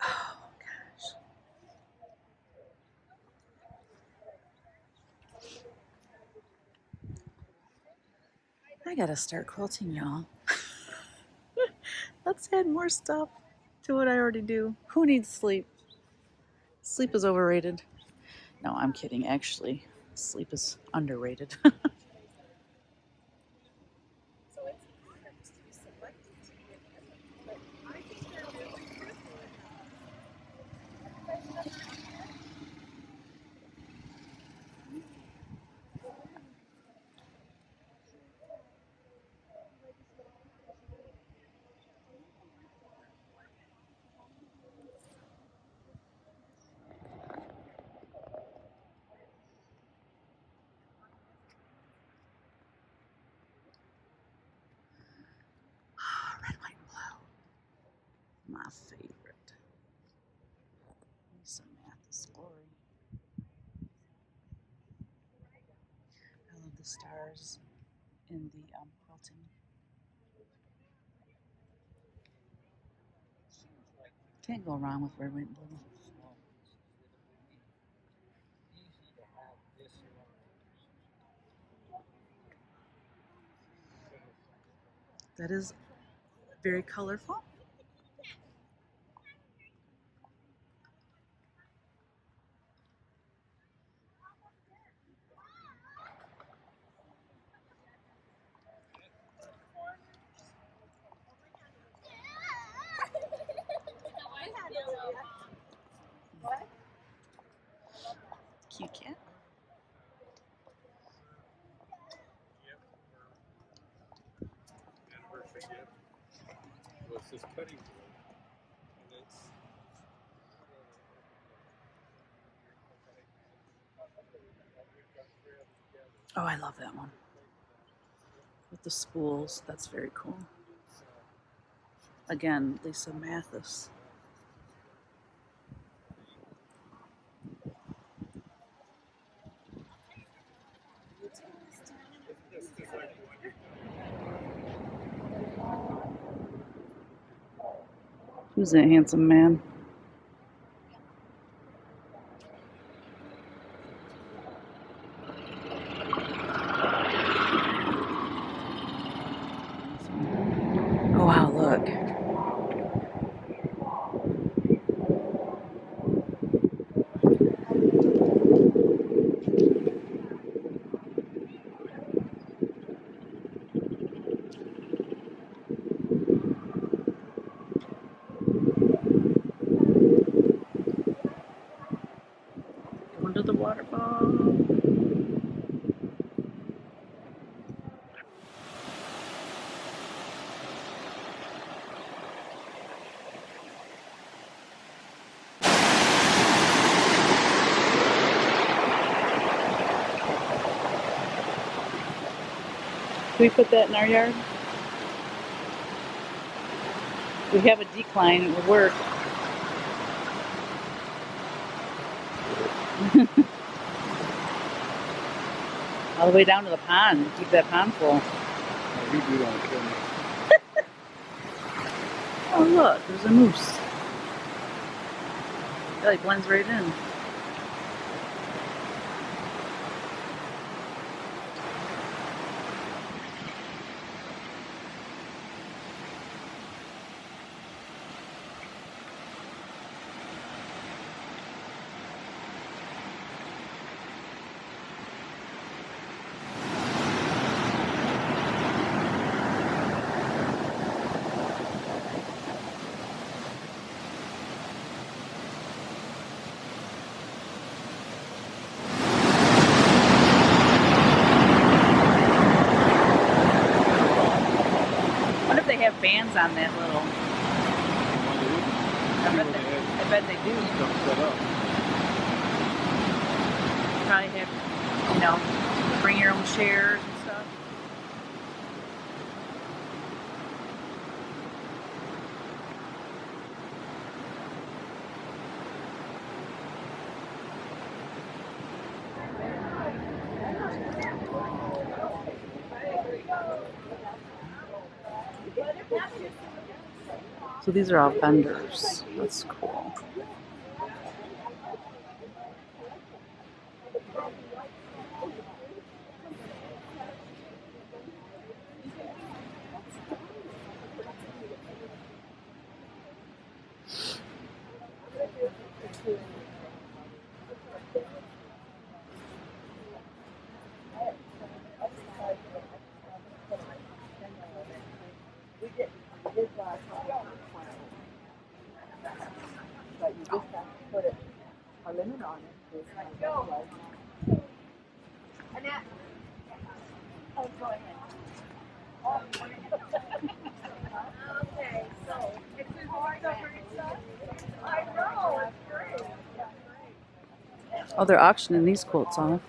Oh gosh. I gotta start quilting, y'all. Let's add more stuff to what I already do. Who needs sleep? Sleep is overrated. No, I'm kidding. Actually, sleep is underrated. stars in the quilting. Can't go wrong with red, white, and blue. That is very colorful. Cute cat. Anniversary gift was this cutting board, and it's Oh, I love that one. With the spools, that's very cool. Again, Lisa Mathis. Who's that handsome man? Oh wow, look. Go into the waterfall. Can we put that in our yard? We have a decline, it would work. All the way down to the pond. Keep that pond full. we do don't kill me. Oh look, there's a moose. It like blends right in. Have bands on that little. I bet they do. Probably have, you know, bring your own chairs and stuff. So these are all vendors. That's cool. Oh, they're auctioning these quilts off.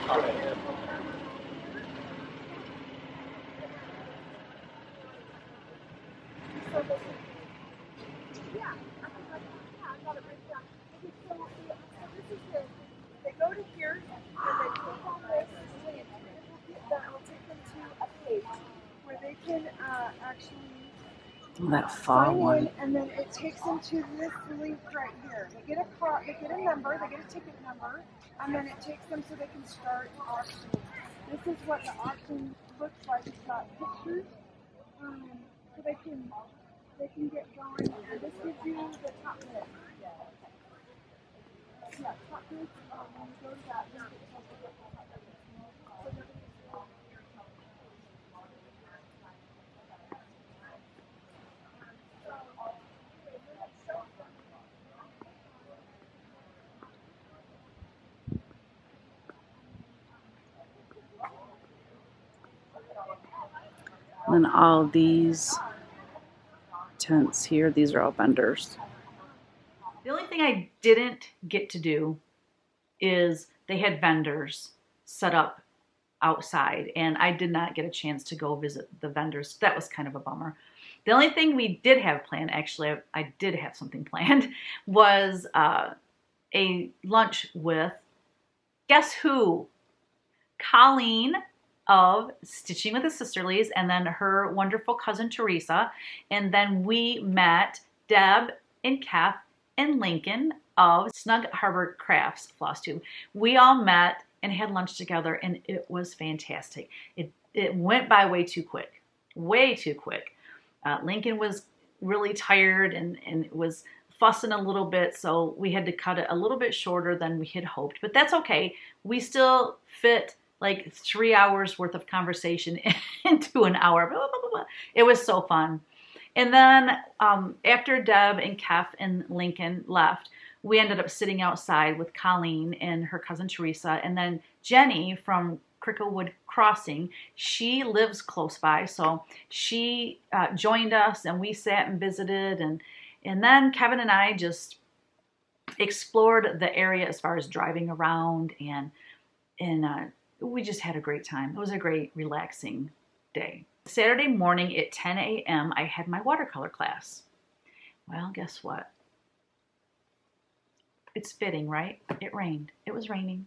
They go to here and they click on this link that will take them to a page where they can actually That fall sign one. in, and then it takes them to this link right here. They get a number, they get a ticket number, and then it takes them so they can start auctioning. This is what the auction looks like. It's got pictures, so they can get going. And this gives you the top bid. Yeah, top bid. When you go to that link, it tells you what the top bid is. And then all these tents here, these are all vendors. The only thing I didn't get to do is they had vendors set up outside, and I did not get a chance to go visit the vendors. That was kind of a bummer. The only thing we did have planned, actually, I did have something planned, was a lunch with, guess who? Colleen of Stitching with the Sisterlies, and then her wonderful cousin Teresa. And then we met Deb and Keph and Lincoln of Snug Harbor Crafts Flosstube. We all met and had lunch together, and it was fantastic. It went by way too quick, way too quick. Lincoln was really tired and was fussing a little bit, so we had to cut it a little bit shorter than we had hoped, but that's okay. We still fit like 3 hours worth of conversation into an hour. Blah, blah, blah, blah. It was so fun. And then after Deb and Keph and Lincoln left, we ended up sitting outside with Colleen and her cousin Teresa, and then Jenny from Cricklewood Crossing. She lives close by, so she joined us, and we sat and visited, and then Kevin and I just explored the area as far as driving around, and we just had a great time. It was a great, relaxing day. Saturday morning at 10 a.m., I had my watercolor class. Well, guess what? It's fitting, right? It rained. It was raining.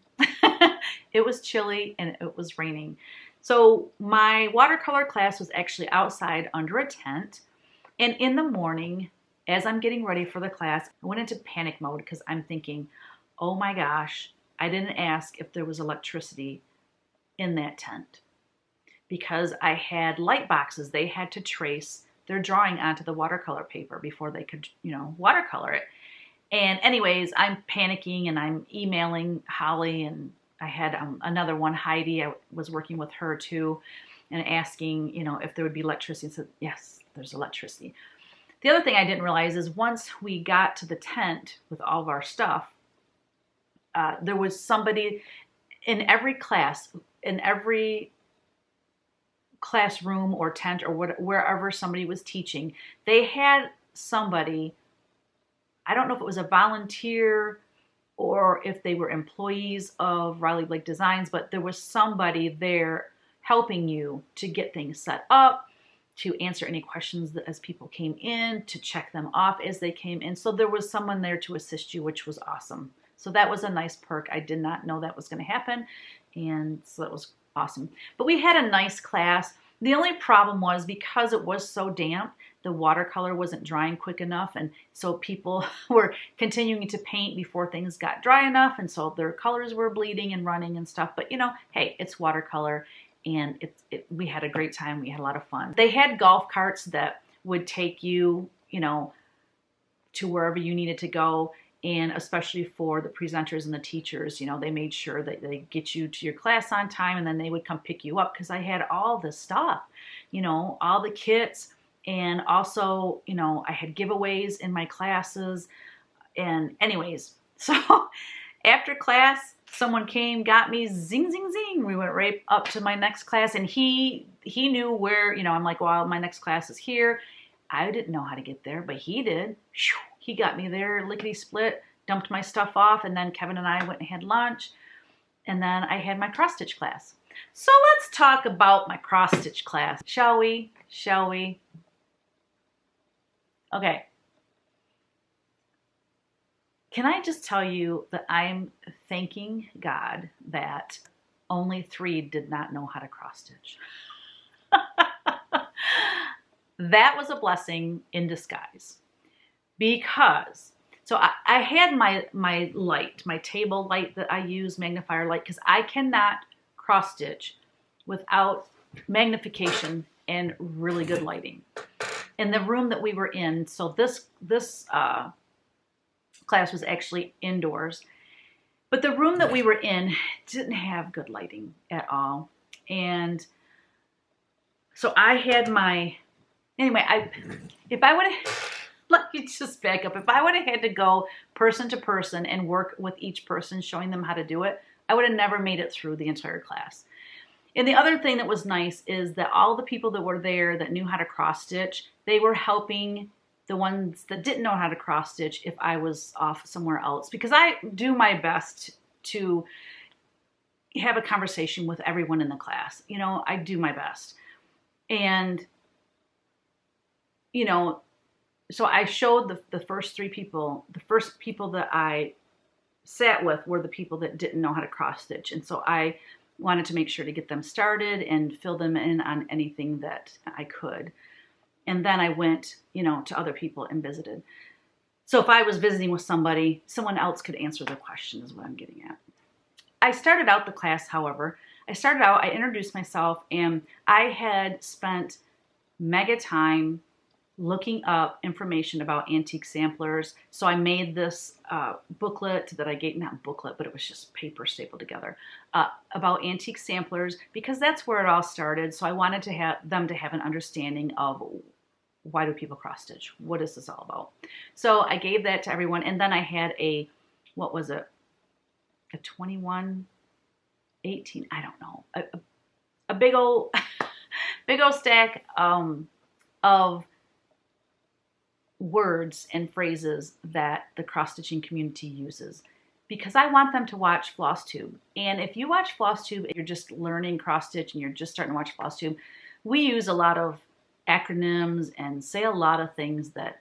It was chilly and it was raining. So my watercolor class was actually outside under a tent. And in the morning, as I'm getting ready for the class, I went into panic mode because I'm thinking, oh my gosh, I didn't ask if there was electricity in that tent, because I had light boxes. They had to trace their drawing onto the watercolor paper before they could, watercolor it. And anyways, I'm panicking and I'm emailing Holly, and I had another one, Heidi. I was working with her too, and asking, if there would be electricity. And said, yes, there's electricity. The other thing I didn't realize is once we got to the tent with all of our stuff, there was somebody in every class, in every classroom or tent or wherever somebody was teaching, they had somebody, I don't know if it was a volunteer or if they were employees of Riley Blake Designs, but there was somebody there helping you to get things set up, to answer any questions as people came in, to check them off as they came in. So there was someone there to assist you, which was awesome. So that was a nice perk. I did not know that was going to happen, and so that was awesome. But we had a nice class. The only problem was because it was so damp, the watercolor wasn't drying quick enough, and so people were continuing to paint before things got dry enough, and so their colors were bleeding and running and stuff. But hey, it's watercolor, and we had a great time. We had a lot of fun. They had golf carts that would take you, to wherever you needed to go. And especially for the presenters and the teachers, they made sure that they get you to your class on time, and then they would come pick you up, because I had all the stuff, all the kits, and also, I had giveaways in my classes. And anyways, so after class, someone came, got me, zing, zing, zing. We went right up to my next class, and he knew where, I'm like, well, my next class is here. I didn't know how to get there, but he did. He got me there, lickety split, dumped my stuff off, and then Kevin and I went and had lunch. And then I had my cross stitch class. So let's talk about my cross stitch class, shall we? Shall we? Okay. Can I just tell you that I'm thanking God that only 3 did not know how to cross stitch. That was a blessing in disguise. Because, so I had my light, my table light that I use, magnifier light, because I cannot cross stitch without magnification and really good lighting. In the room that we were in, so this class was actually indoors, but the room that we were in didn't have good lighting at all. And so I had my, anyway, if I would have, let me just back up. If I would have had to go person to person and work with each person, showing them how to do it, I would have never made it through the entire class. And the other thing that was nice is that all the people that were there that knew how to cross stitch, they were helping the ones that didn't know how to cross stitch if I was off somewhere else, because I do my best to have a conversation with everyone in the class. You know, I do my best. And, you know, so I showed the first 3 people, the first people that I sat with were the people that didn't know how to cross stitch. And so I wanted to make sure to get them started and fill them in on anything that I could. And then I went, you know, to other people and visited. So if I was visiting with somebody, someone else could answer their question is what I'm getting at. I started out the class, however, I introduced myself, and I had spent mega time looking up information about antique samplers. So I made this booklet that I gave, not booklet, but it was just paper stapled together, about antique samplers, because that's where it all started. So I wanted to have them to have an understanding of why do people cross stitch? What is this all about? So I gave that to everyone. And then I had a, what was it? A 21, 18, I don't know. A big old, big old stack of words and phrases that the cross-stitching community uses, because I want them to watch Flosstube. And if you watch Flosstube and you're just learning cross-stitch and you're just starting to watch Flosstube, we use a lot of acronyms and say a lot of things that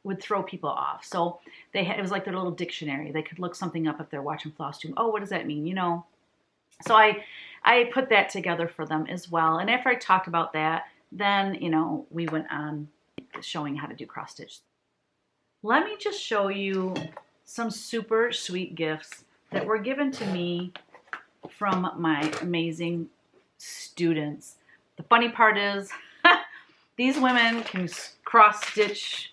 would throw people off. So it was like their little dictionary. They could look something up if they're watching Flosstube. Oh, what does that mean? You know? So I put that together for them as well. And after I talked about that, then, you know, we went on showing how to do cross stitch. Let me just show you some super sweet gifts that were given to me from my amazing students. The funny part is these women can cross stitch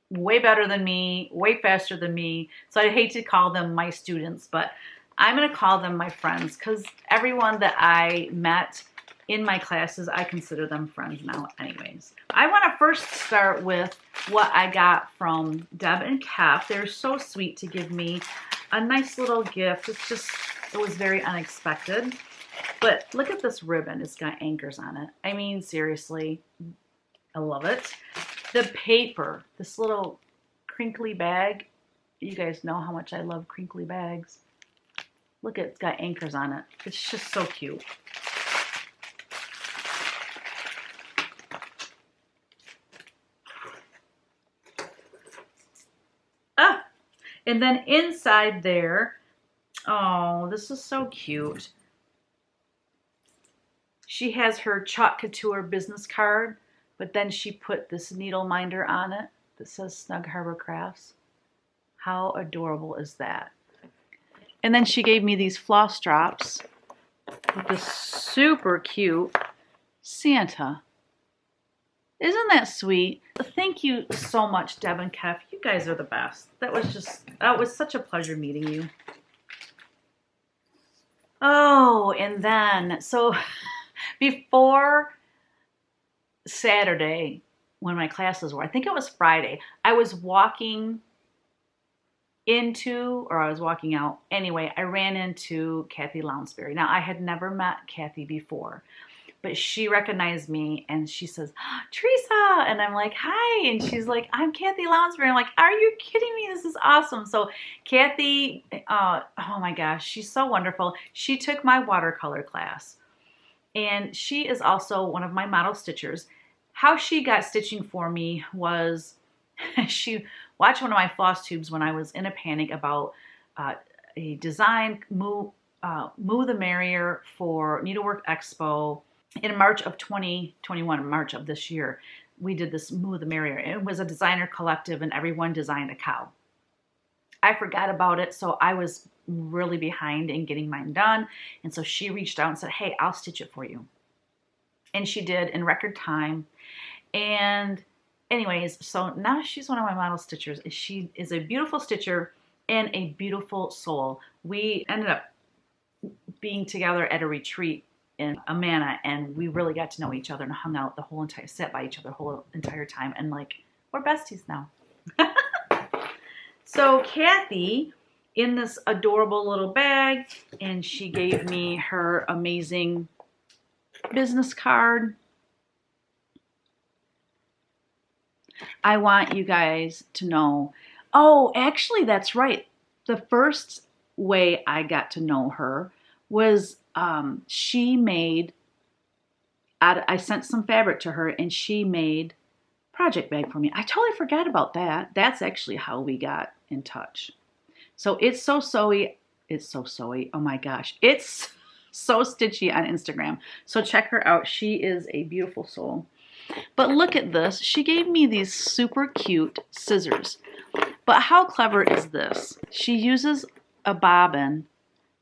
way better than me, way faster than me. So I hate to call them my students, but I'm going to call them my friends, because everyone that I met in my classes, I consider them friends now anyways. I want to first start with what I got from Deb and Keph. They're so sweet to give me a nice little gift. It was very unexpected. But look at this ribbon. It's got anchors on it. I mean, seriously, I love it. The paper, this little crinkly bag. You guys know how much I love crinkly bags. Look, it's got anchors on it. It's just so cute. And then inside there, oh, this is so cute. She has her Chalk Couture business card, but then she put this needle minder on it that says Snug Harbor Crafts. How adorable is that? And then she gave me these floss drops with this super cute Santa. Isn't that sweet? Thank you so much, Deb and Keph. You guys are the best. That was such a pleasure meeting you. Oh, and then, so before Saturday, when my classes were, I think it was Friday, I was walking out. Anyway, I ran into Kathy Lounsbury. Now, I had never met Kathy before, but she recognized me and she says, Teresa, and I'm like, hi, and she's like, I'm Kathy Lounsbury. I'm like, are you kidding me? This is awesome. So Kathy, oh my gosh, she's so wonderful. She took my watercolor class, and she is also one of my model stitchers. How she got stitching for me was she watched one of my Flosstubes when I was in a panic about a design, Moo the Merrier for Needlework Expo in March of 2021, March of this year. We did this Moo the Merrier. It was a designer collective and everyone designed a cow. I forgot about it, so I was really behind in getting mine done. And so she reached out and said, hey, I'll stitch it for you. And she did in record time. And anyways, so now she's one of my model stitchers. She is a beautiful stitcher and a beautiful soul. We ended up being together at a retreat in Amana, and we really got to know each other and hung out the whole entire, sat by each other the whole entire time, and like, we're besties now. So Kathy, in this adorable little bag, and she gave me her amazing business card. I want you guys to know, oh, actually, that's right. The first way I got to know her was she made, I sent some fabric to her and she made a project bag for me. I totally forgot about that. That's actually how we got in touch. So it's so sewy. It's so sewy. Oh my gosh. It's so stitchy on Instagram. So check her out. She is a beautiful soul. But look at this. She gave me these super cute scissors. But how clever is this? She uses a bobbin,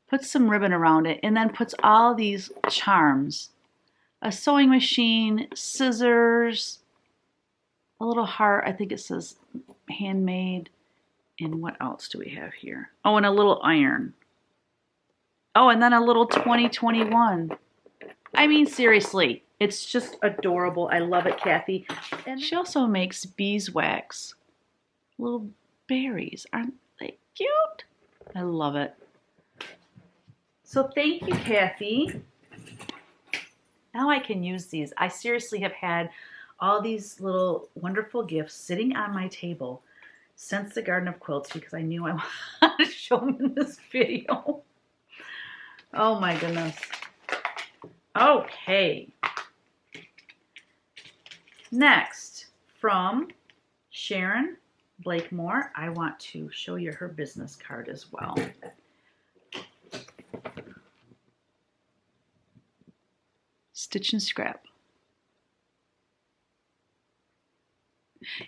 puts some ribbon around it, and then puts all these charms. A sewing machine, scissors, a little heart. I think it says handmade. And what else do we have here? Oh, and a little iron. Oh, and then a little 2021. I mean, seriously, it's just adorable. I love it, Kathy. And she also makes beeswax. Little berries. Aren't they cute? I love it. So thank you, Kathy. Now I can use these. I seriously have had all these little wonderful gifts sitting on my table since the Garden of Quilts because I knew I wanted to show them in this video. Oh my goodness. Okay. Next, from Sharon Blakemore, I want to show you her business card as well. Stitch and Scrap.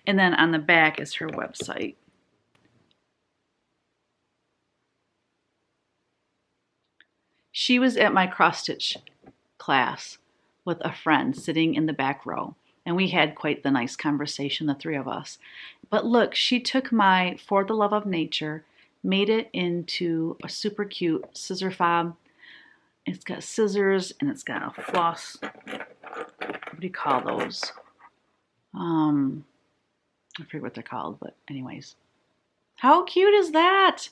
And then on the back is her website. She was at my cross stitch class with a friend sitting in the back row, and we had quite the nice conversation, the three of us. But look, she took my For the Love of Nature, made it into a super cute scissor fob. It's got scissors and it's got a floss. What do you call those? I forget what they're called, but anyways. How cute is that?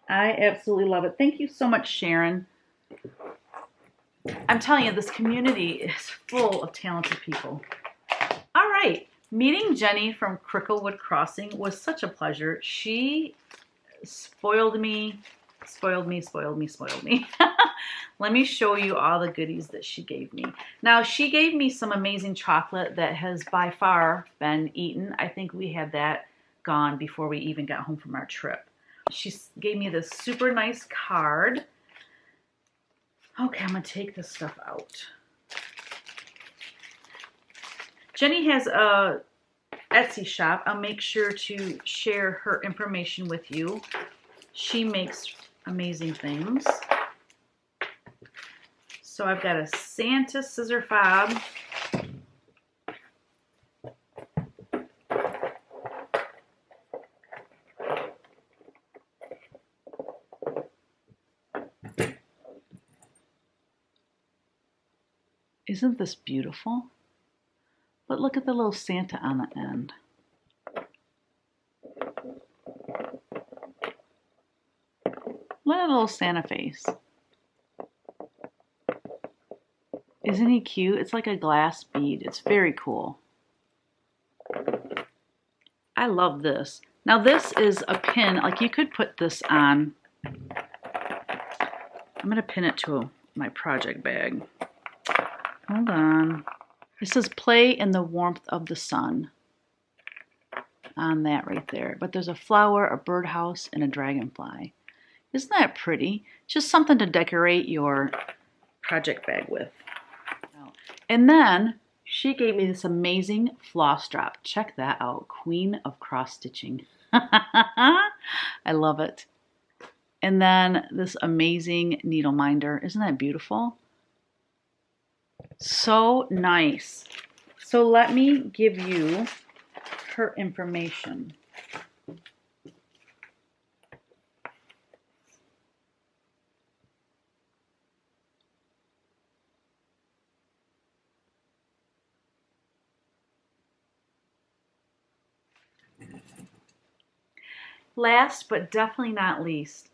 I absolutely love it. Thank you so much, Sharon. I'm telling you, this community is full of talented people. All right. Meeting Jenny from Cricklewood Crossing was such a pleasure. She spoiled me. Let me show you all the goodies that she gave me. Now, she gave me some amazing chocolate that has by far been eaten. I think we had that gone before we even got home from our trip. She gave me this super nice card. Okay, I'm going to take this stuff out. Jenny has a Etsy shop. I'll make sure to share her information with you. She makes amazing things. So I've got a Santa scissor fob. Isn't this beautiful? But look at the little Santa on the end. Look at the little Santa face. Isn't he cute? It's like a glass bead. It's very cool. I love this. Now this is a pin, like you could put this on. I'm gonna pin it to my project bag. Hold on. It says play in the warmth of the sun on that right there. But there's a flower, a birdhouse, and a dragonfly. Isn't that pretty? Just something to decorate your project bag with. And then she gave me this amazing floss drop. Check that out. Queen of cross stitching. I love it. And then this amazing needle minder. Isn't that beautiful? So nice. So let me give you her information. Last but definitely not least,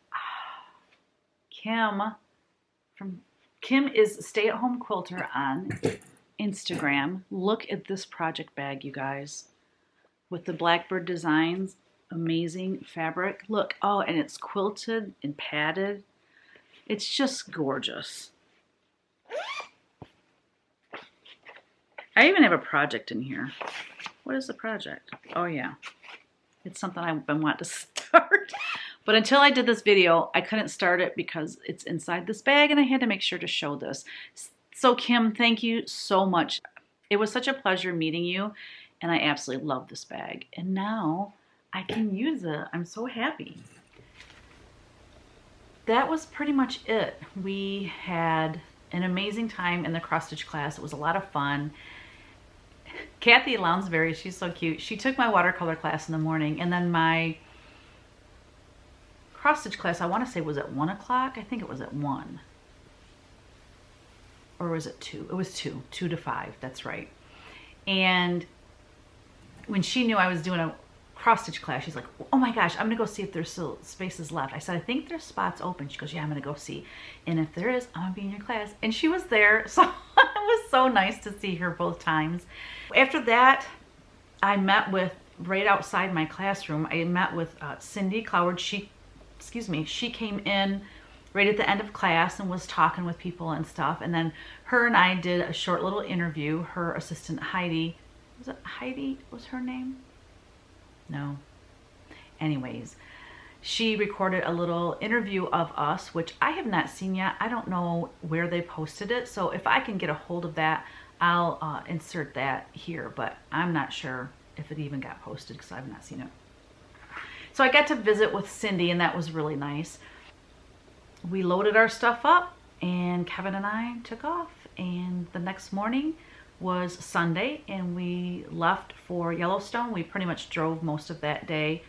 Kim is a stay-at-home quilter on Instagram. Look at this project bag, you guys, with the blackbird designs. Amazing fabric. Look, oh, and it's quilted and padded. It's just gorgeous. I even have a project in here. What is the project? Oh yeah, it's something I've been wanting to start. But until I did this video, I couldn't start it because it's inside this bag and I had to make sure to show this. So Kim, thank you so much. It was such a pleasure meeting you and I absolutely love this bag. And now I can use it. I'm so happy. That was pretty much it. We had an amazing time in the cross stitch class. It was a lot of fun. Kathy Lounsbury, she's so cute. She took my watercolor class in the morning and then my cross stitch class, I want to say, was at 1 o'clock. I think it was at 1. Or was it 2? It was 2 to 5. That's right. And when she knew I was doing a cross stitch class, she's like, oh my gosh, I'm gonna go see if there's still spaces left. I said, I think there's spots open. She goes, yeah, I'm gonna go see. And if there is, I'm gonna be in your class. And she was there. So it was so nice to see her both times. After that, I met with, right outside my classroom, I met with Cindy Cloward. She came in right at the end of class and was talking with people and stuff. And then her and I did a short little interview. Her assistant Heidi, was it Heidi was her name? No. Anyways, she recorded a little interview of us, which I have not seen yet. I don't know where they posted it. So if I can get a hold of that, I'll insert that here. But I'm not sure if it even got posted because I've not seen it. So I got to visit with Cindy and that was really nice. We loaded our stuff up and Kevin and I took off, and the next morning was Sunday and we left for Yellowstone. We pretty much drove most of that day.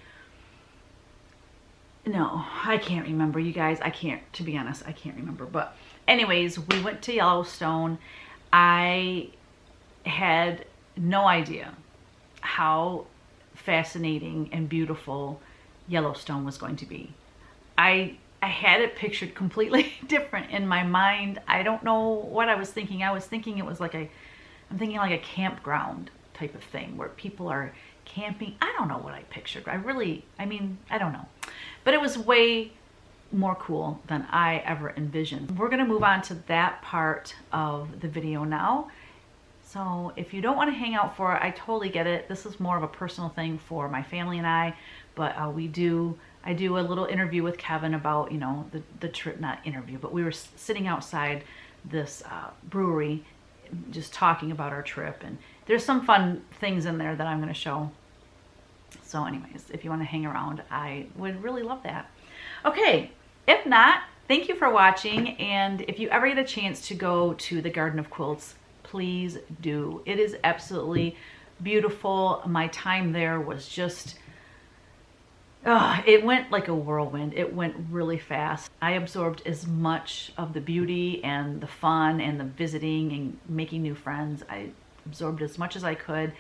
No, I can't remember, you guys. To be honest, I can't remember. But anyways, we went to Yellowstone. I had no idea how fascinating and beautiful Yellowstone was going to be. I had it pictured completely different in my mind. I don't know what I was thinking. I was thinking it was like I'm thinking like a campground type of thing where people are camping. I don't know what I pictured. I don't know. But it was way more cool than I ever envisioned. We're gonna move on to that part of the video now. So if you don't want to hang out for it, I totally get it. This is more of a personal thing for my family and I, but I do a little interview with Kevin about, you know, the trip, not interview, but we were sitting outside this brewery just talking about our trip, and there's some fun things in there that I'm going to show. So anyways, if you want to hang around, I would really love that. Okay, if not, thank you for watching, and if you ever get a chance to go to the Garden of Quilts, please do. It is absolutely beautiful. My time there was just, it went like a whirlwind. It went really fast. I absorbed as much of the beauty and the fun and the visiting and making new friends. I absorbed as much as I could.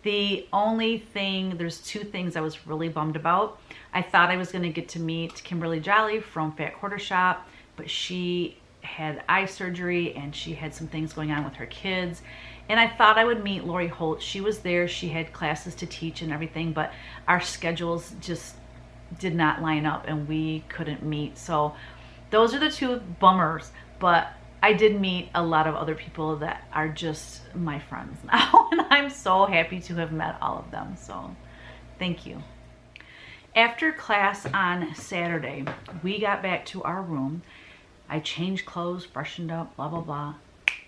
The only thing, there's 2 things I was really bummed about. I thought I was going to get to meet Kimberly Jolly from Fat Quarter Shop, but she had eye surgery and she had some things going on with her kids. And I thought I would meet Lori Holt. She was there, she had classes to teach and everything, but our schedules just did not line up and we couldn't meet. So those are the two bummers, but I did meet a lot of other people that are just my friends now, and I'm so happy to have met all of them, so thank you. After class on Saturday, we got back to our room. I changed clothes, freshened up, blah, blah, blah.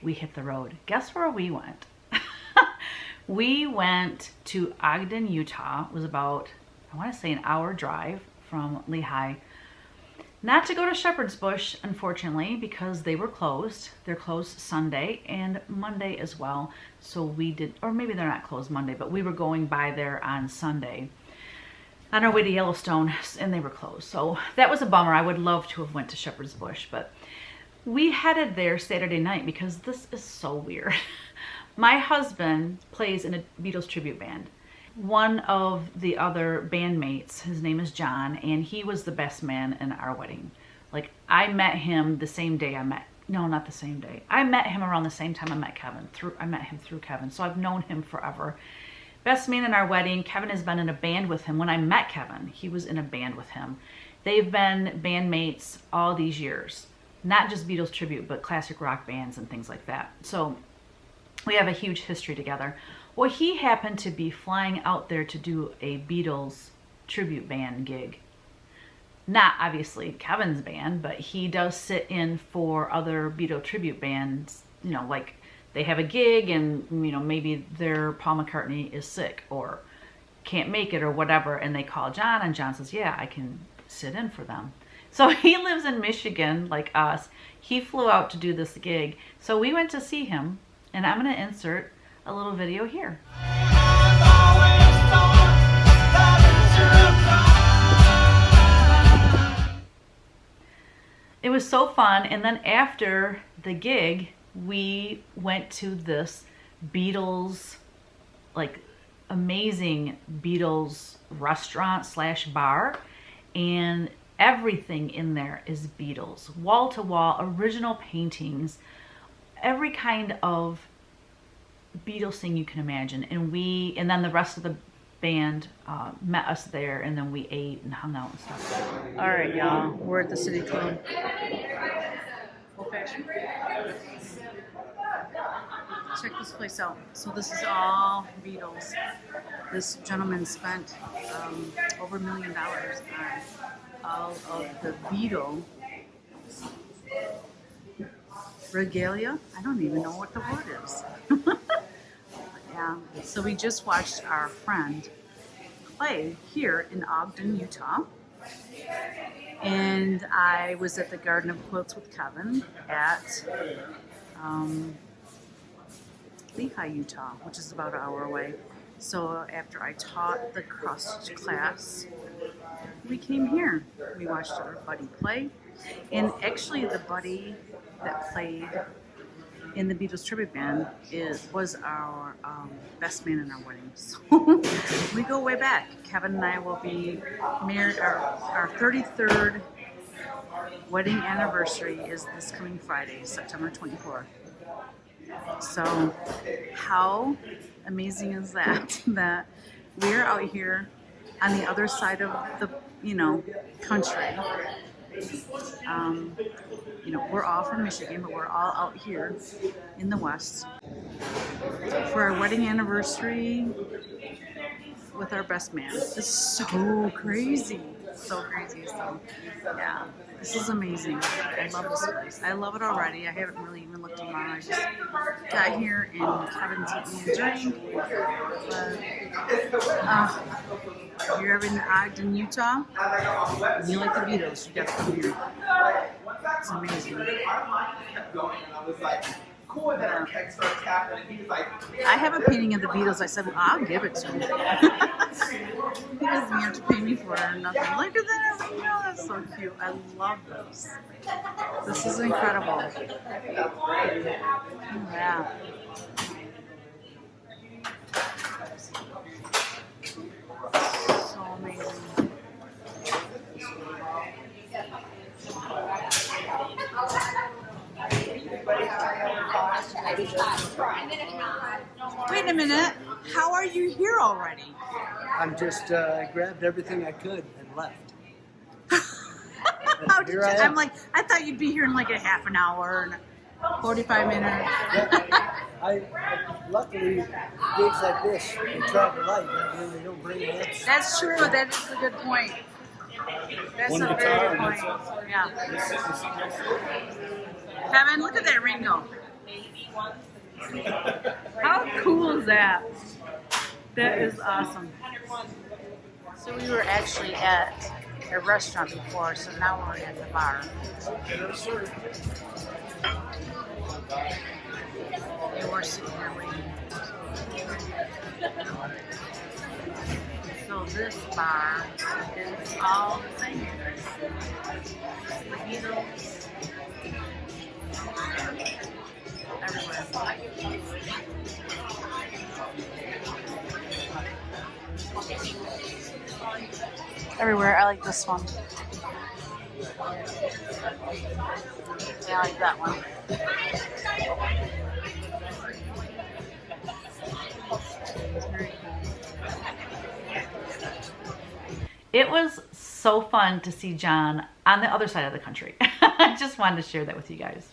We hit the road. Guess where we went? We went to Ogden, Utah. It was about, I want to say, an hour drive from Lehigh. Not to go to Shepherd's Bush, unfortunately, because they were closed. They're closed Sunday and Monday as well. So we did, or maybe they're not closed Monday, but we were going by there on Sunday on our way to Yellowstone, and they were closed. So that was a bummer. I would love to have went to Shepherd's Bush, but we headed there Saturday night because this is so weird. My husband plays in a Beatles tribute band. One of the other bandmates, his name is John, and he was the best man in our wedding. Like, I met him the same day not the same day. I met him around the same time I met Kevin. I met him through Kevin, so I've known him forever. Best man in our wedding. Kevin has been in a band with him. When I met Kevin, he was in a band with him. They've been bandmates all these years. Not just Beatles tribute, but classic rock bands and things like that. So we have a huge history together. Well, he happened to be flying out there to do a Beatles tribute band gig. Not obviously Kevin's band, but he does sit in for other Beatles tribute bands, you know, like they have a gig and, you know, maybe their Paul McCartney is sick or can't make it or whatever, and they call John, and John says, yeah, I can sit in for them. So he lives in Michigan, like us. He flew out to do this gig. So we went to see him, and I'm going to insert a little video here. It was so fun. And then after the gig, we went to this Beatles, like amazing Beatles restaurant / bar, and everything in there is Beatles, wall to wall, original paintings, every kind of Beatles thing you can imagine. And then the rest of the band met us there, and then we ate and hung out and stuff. All right, y'all, we're at the City Club. Old fashioned. Check this place out. So this is all Beatles. This gentleman spent over $1 million on all of the Beatle regalia. I don't even know what the word is. Yeah. So we just watched our friend play here in Ogden, Utah. And I was at the Garden of Quilts with Kevin at Lehigh, Utah, which is about an hour away. So after I taught the crust class, we came here. We watched our buddy play. And actually the buddy that played in the Beatles tribute band was our best man in our wedding. So we go way back. Kevin and I will be married. Our 33rd wedding anniversary is this coming Friday, September 24th. So how amazing is that? That we're out here on the other side of the, country. We're all from Michigan, but we're all out here in the West for our wedding anniversary with our best man. It's so crazy. So crazy. So, yeah, this is amazing. I love this place. I love it already. I haven't really even looked around. I just got here and Kevin's getting me a drink. But, you're ever in Ogden, Utah, and you like the Beatles, you got to come here. It's amazing. I have a painting of the Beatles. I said, well, I'll give it to him. He doesn't have to pay me for it or nothing. Look at that. Oh, that's so cute. I love this. This is incredible. Yeah. So amazing. Wait a minute. How are you here already? I'm just grabbed everything I could and left. How did Here you? I am. I'm like, I thought you'd be here in like a half an hour and 45 minutes. Yeah, I luckily gigs like this they travel light and they don't bring amps. That's true. That is a good point. That's One a very guitar good and point. that's it. Yeah. Kevin, look at that Ringo. How cool is that? That is awesome. So we were actually at a restaurant before, so now we're at the bar. And we're sitting here waiting. So this bar is all the same. The Beatles. Everywhere. Everywhere. I like this one. Yeah, I like that one. It was so fun to see John on the other side of the country. I just wanted to share that with you guys.